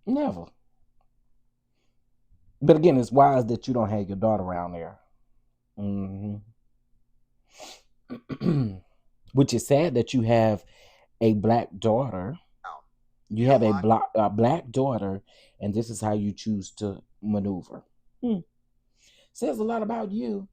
Never. But again, it's wise that you don't have your daughter around there. Mm-hmm. Which is sad that you have a black daughter. You have a black daughter, and this is how you choose to maneuver. Says a lot about you.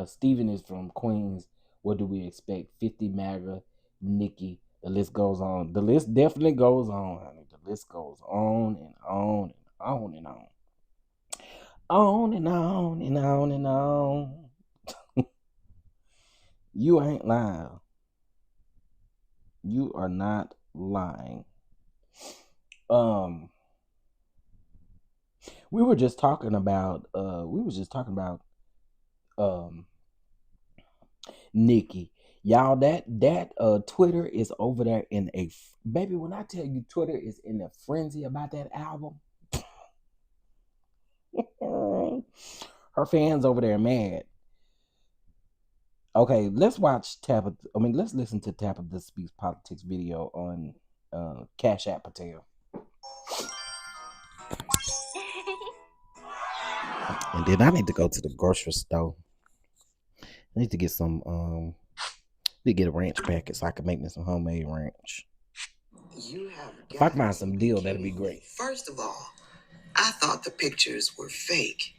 Steven is from Queens. What do we expect? 50 MAGA, Nikki. The list goes on. The list definitely goes on, honey. The list goes on and on and on and on. On and on and on and on. You ain't lying. You are not lying. We were just talking about Nikki. Y'all, that Twitter is over there in a baby. When I tell you Twitter is in a frenzy about that album, her fans over there mad. Okay, let's watch let's listen to Tabitha Speaks Politics video on Cash App Patel. And then I need to go to the grocery store. I need to get some get a ranch packet so I can make me some homemade ranch. If I can find some deal, that'd be great.
First of all, I thought the pictures were fake.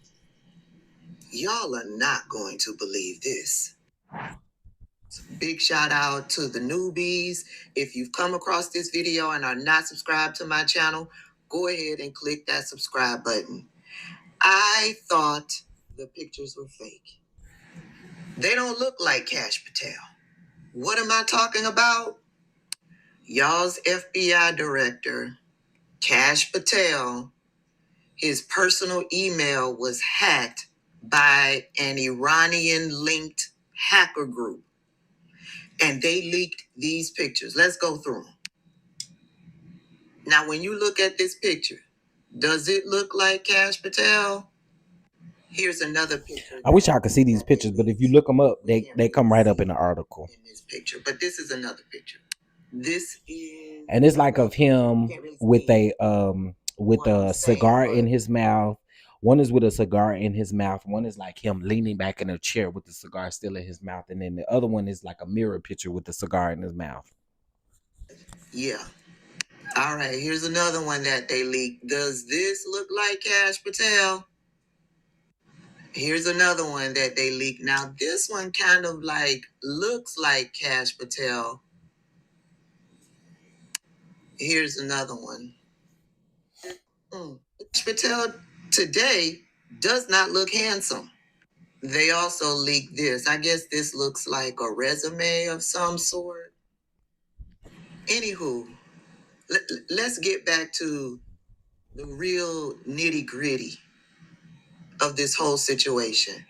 Y'all are not going to believe this. Big shout out to the newbies. If you've come across this video and are not subscribed to my channel, go ahead and click that subscribe button. I thought the pictures were fake. They don't look like Cash Patel. What am I talking about? Y'all's FBI director, Cash Patel, his personal email was hacked by an Iranian-linked hacker group. And they leaked these pictures. Let's go through them. Now, when you look at this picture, does it look like Cash Patel? Here's another picture.
I wish I could see these pictures, but if you look them up, they come right up in the article.
In this picture, but this is another picture. This is,
and it's like of him with a cigar in his mouth. One is with a cigar in his mouth. One is like him leaning back in a chair with the cigar still in his mouth, and then the other one is like a mirror picture with the cigar in his mouth.
Yeah. All right. Here's another one that they leaked. Does this look like Cash Patel? Here's another one that they leaked. Now, this one kind of like looks like Kash Patel. Here's another one. Kash Patel today does not look handsome. They also leaked this. I guess this looks like a resume of some sort. Anywho, let's get back to the real nitty gritty of this whole situation.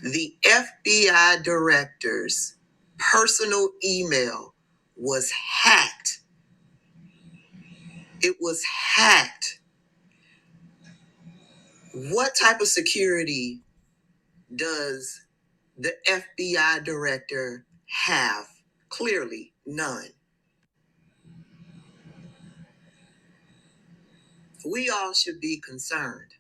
The FBI director's personal email was hacked. It was hacked. What type of security does the FBI director have? Clearly, none. We all should be concerned.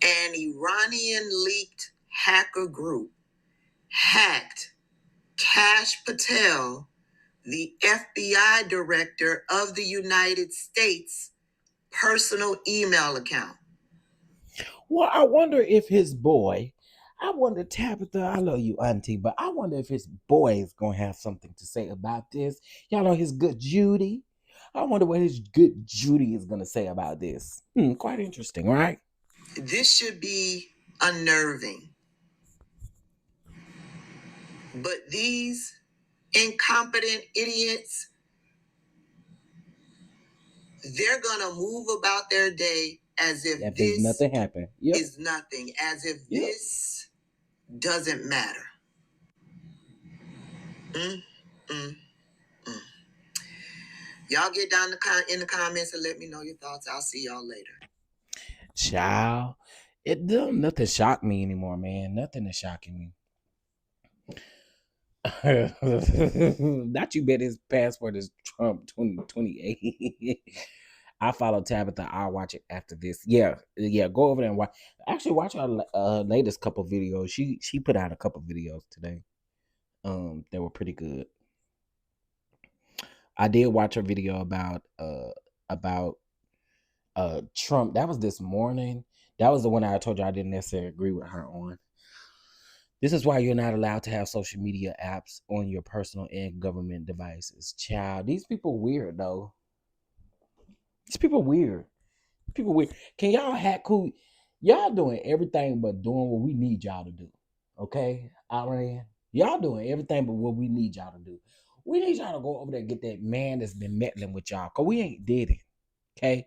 An Iranian leaked hacker group hacked Kash Patel, the FBI director of the United States, personal email account.
Well, I wonder if his boy, Tabitha, I love you, Auntie, but I wonder if his boy is going to have something to say about this. Y'all know his good Judy. I wonder what his good Judy is going to say about this. Quite interesting, right?
This should be unnerving. But these incompetent idiots, they're going to move about their day as if this
nothing happened.
is nothing, as if this doesn't matter. Y'all get down in the comments and let me know your thoughts. I'll see y'all later.
Child, nothing shocked me anymore, man. Nothing is shocking me. Not you bet his passport is Trump 2028. I follow Tabitha. I'll watch it after this. Yeah. Go over there and watch. Actually, watch our latest couple videos. She put out a couple videos today. They were pretty good. I did watch her video about Trump. That was this morning. That was the one I told you I didn't necessarily agree with her on. This is why you're not allowed to have social media apps on your personal and government devices. Child, these people weird, though. These people weird. People weird. Can y'all hack who? Y'all doing everything but doing what we need y'all to do. Okay? Iran? Y'all doing everything but what we need y'all to do. We need y'all to go over there and get that man that's been meddling with y'all. Because we ain't did it. Okay?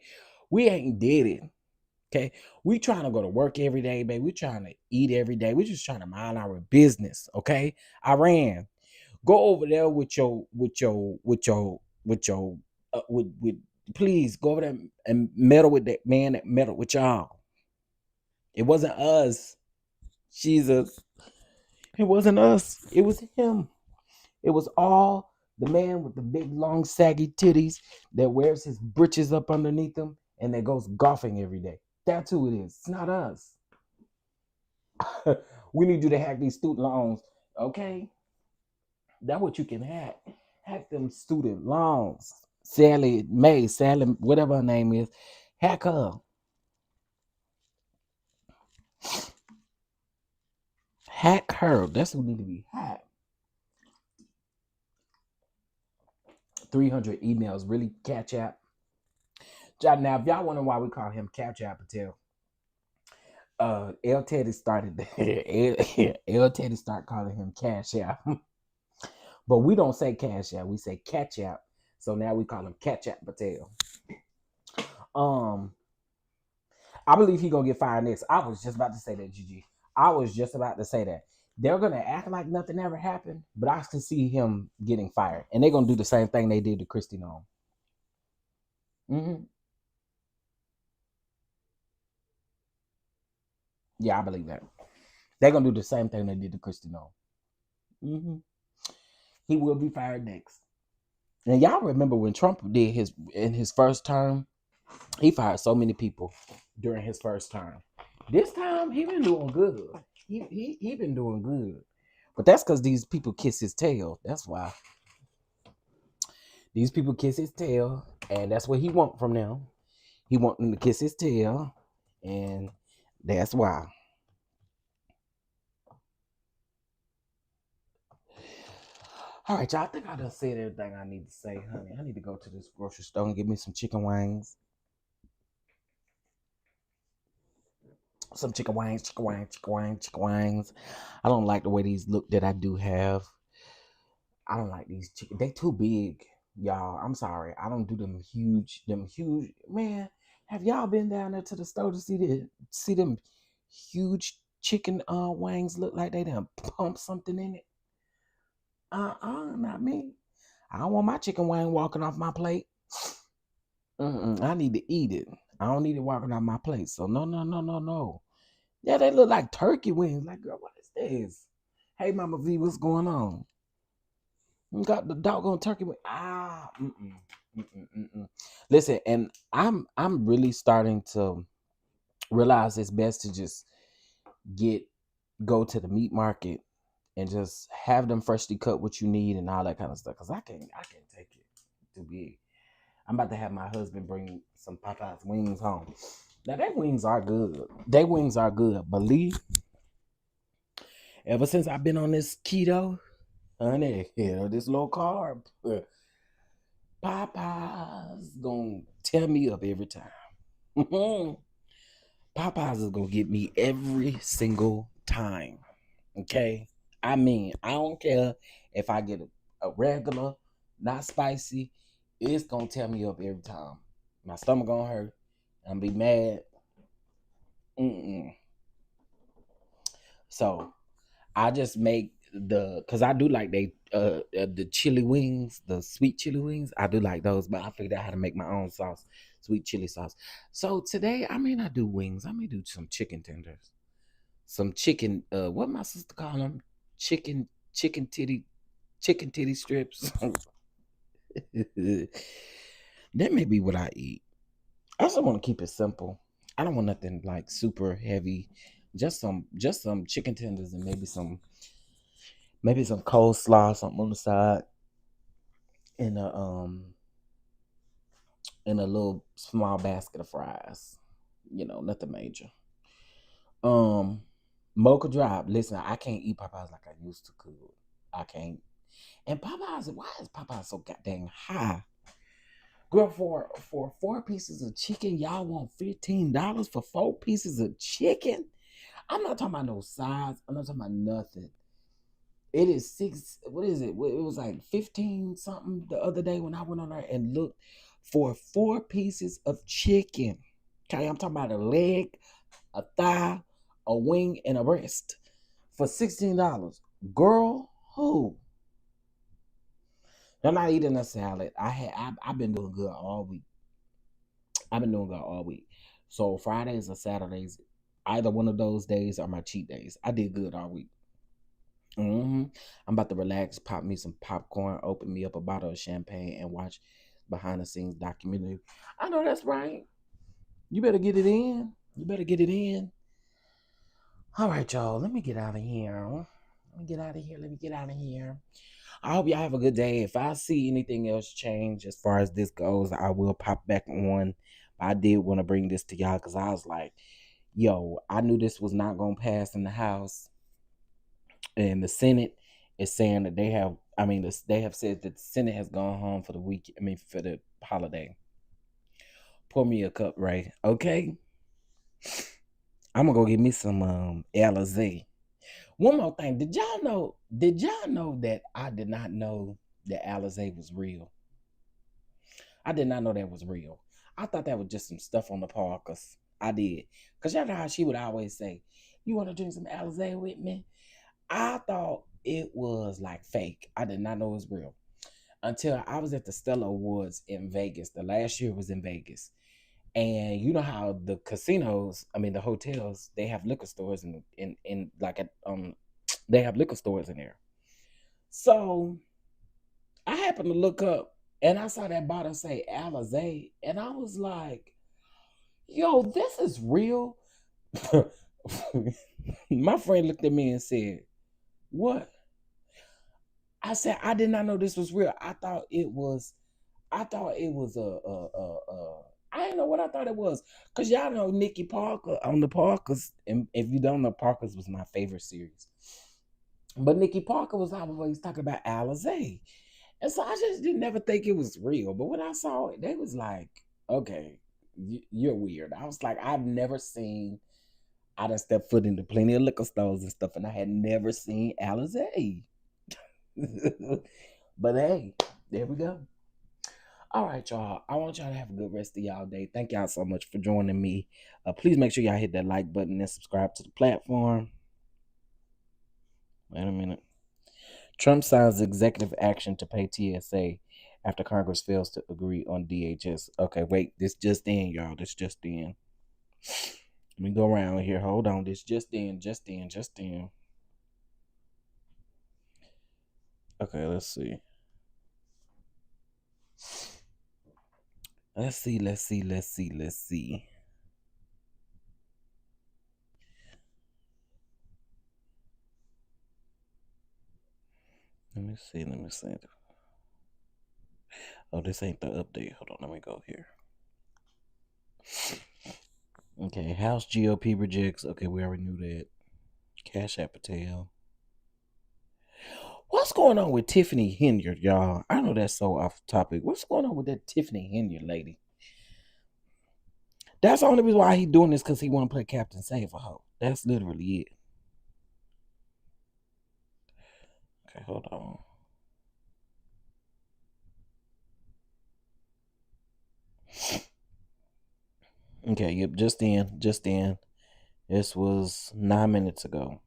We ain't did it. Okay, we trying to go to work every day, baby. We trying to eat every day. We just trying to mind our business. Okay, Iran, go over there with please go over there and meddle with that man that meddled with y'all. It wasn't us, Jesus. It wasn't us. It was him. It was all the man with the big long saggy titties that wears his britches up underneath him and that goes golfing every day. That's who it is. It's not us. We need you to hack these student loans. Okay? That's what you can hack. Hack them student loans. Sally, whatever her name is. Hack her. Hack her. That's who need to be hacked. 300 emails. Really, catch up. Now, if y'all wonder why we call him Catch Up Patel, L. Teddy started calling him Cash App. But we don't say Cash App, we say Catch App. So now we call him Catch App Patel. I believe he's gonna get fired next. I was just about to say that, GG. I was just about to say that. They're gonna act like nothing ever happened, but I can see him getting fired. And they're gonna do the same thing they did to Kristi Noem. Yeah, I believe that. They're going to do the same thing they did to Kristi Noem. He will be fired next. And y'all remember when Trump did in his first term, he fired so many people during his first term. This time, he been doing good. He been doing good. But that's because these people kiss his tail. That's why. These people kiss his tail, and that's what he want from them. He want them to kiss his tail And that's why. All right, y'all. I think I done said everything I need to say, honey. I need to go to this grocery store and get me some chicken wings. Some chicken wings. I don't like the way these look that I do have. I don't like these chicken. They too big, y'all. I'm sorry. I don't do them huge. Man, have y'all been down there to the store to see them huge chicken wings look like they done pump something in it? Not me. I don't want my chicken wing walking off my plate. I need to eat it. I don't need it walking off my plate. So no. Yeah, they look like turkey wings. Like, girl, what is this? Hey, Mama V, what's going on? You got the doggone turkey wing. Listen, and I'm really starting to realize it's best to just go to the meat market and just have them freshly cut what you need and all that kind of stuff. Cause I can't take it too big. I'm about to have my husband bring some Popeyes wings home. Now their wings are good. But Lee, ever since I've been on this keto, honey, this low carb, Popeyes gonna tear me up every time. Popeyes is gonna get me every single time. Okay? I mean, I don't care if I get a regular, not spicy, it's gonna tear me up every time. My stomach gonna hurt. I'm gonna be mad. So I just make cause I do like the chili wings, the sweet chili wings. I do like those, but I figured out how to make my own sauce, sweet chili sauce. So today I may not do wings. I may do some chicken tenders, some chicken. What my sister call them? Chicken titty strips. That may be what I eat. I also want to keep it simple. I don't want nothing like super heavy. Just some chicken tenders and maybe some coleslaw, something on the side, and a little small basket of fries. Nothing major. Mocha Drive. Listen, I can't eat Popeyes like I used to could. I can't. And Popeyes, why is Popeyes so goddamn high? Girl, for 4 pieces of chicken, y'all want $15 for 4 pieces of chicken? I'm not talking about no size. I'm not talking about nothing. It is 6. What is it? It was like 15 something the other day when I went on there and looked for 4 pieces of chicken. Okay, I'm talking about a leg, a thigh, a wing, and a breast for $16. Girl, who? I'm not eating a salad. I've been doing good all week. So Fridays or Saturdays, either one of those days are my cheat days. I did good all week. I'm about to relax, pop me some popcorn, open me up a bottle of champagne, and watch behind the scenes documentary. I know that's right. You better get it in. All right, y'all. Let me get out of here. I hope y'all have a good day. If I see anything else change as far as this goes, I will pop back on. I did want to bring this to y'all because I was like, yo, I knew this was not going to pass in the House. And the Senate is saying that they have said that the Senate has gone home for the week. For the holiday. Pour me a cup, Ray. Okay? I'm going to go get me some Alizé. One more thing. Did y'all know that I did not know that Alizé was real? I did not know that was real. I thought that was just some stuff on the Parkers. I did. Because y'all know how she would always say, you want to drink some Alizé with me? I thought it was like fake. I did not know it was real. Until I was at the Stella Awards in Vegas. The last year was in Vegas. And you know how the casinos, the hotels, they have liquor stores they have liquor stores in there. So I happened to look up and I saw that bottle say Alizé, and I was like, yo, this is real. My friend looked at me and said, what? I said, I did not know this was real. I thought it was I didn't know what I thought it was. Because y'all know Nikki Parker on the Parkers. And if you don't know, Parkers was my favorite series. But Nikki Parker was always talking about Alizé. And so I just didn't never think it was real. But when I saw it, they was like, okay, you're weird. I was like, I've never seen, I done stepped foot into plenty of liquor stores and stuff, and I had never seen Alizé. But hey, there we go. All right, y'all. I want y'all to have a good rest of y'all day. Thank y'all so much for joining me. Please make sure y'all hit that like button and subscribe to the platform. Wait a minute. Trump signs executive action to pay TSA after Congress fails to agree on DHS. Okay, wait. This just in, y'all. This just in. Let me go around here. Hold on. This just in. Okay, let's see. Let's see. Let me see. Oh, this ain't the update. Hold on, let me go here. Okay, House GOP rejects. Okay, we already knew that. Cash App Patel. What's going on with Tiffany Henyard, y'all? I know that's so off topic. What's going on with that Tiffany Henyard lady? That's the only reason why he doing this, because he want to play Captain Save a Hoe. That's literally it. Okay, hold on. Okay, yep, just in. This was 9 minutes ago.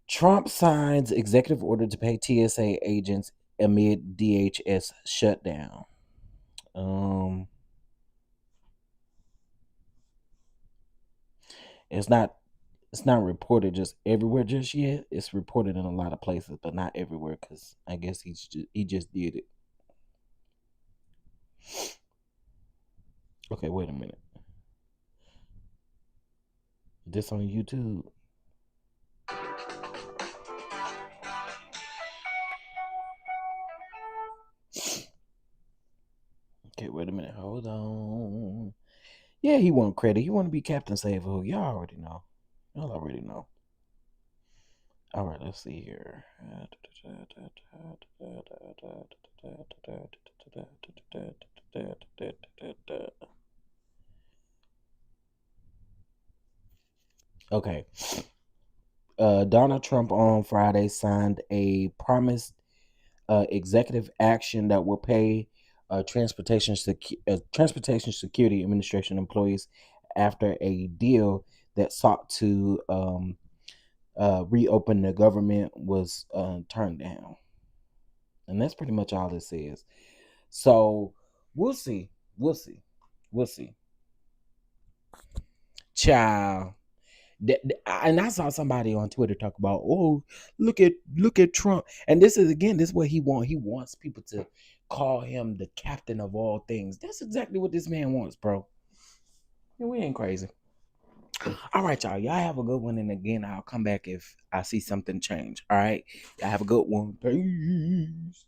Trump signs executive order to pay TSA agents amid DHS shutdown. It's not reported just everywhere just yet. It's reported in a lot of places, but not everywhere, because I guess he just did it. Okay, wait a minute. This on YouTube? Okay, wait a minute. Hold on. Yeah, he want credit. He want to be Captain Save a Hoe. Y'all already know. All right, let's see here. Okay. Donald Trump on Friday signed a promised executive action that will pay Transportation Security Administration employees after a deal that sought to reopen the government was turned down. And that's pretty much all this is. So we'll see. Child. And I saw somebody on Twitter talk about, oh, look at Trump. And this is what he wants. He wants people to call him the captain of all things. That's exactly what this man wants, bro. And we ain't crazy. All right, y'all. Y'all have a good one. And again, I'll come back if I see something change. All right. Y'all have a good one. Peace.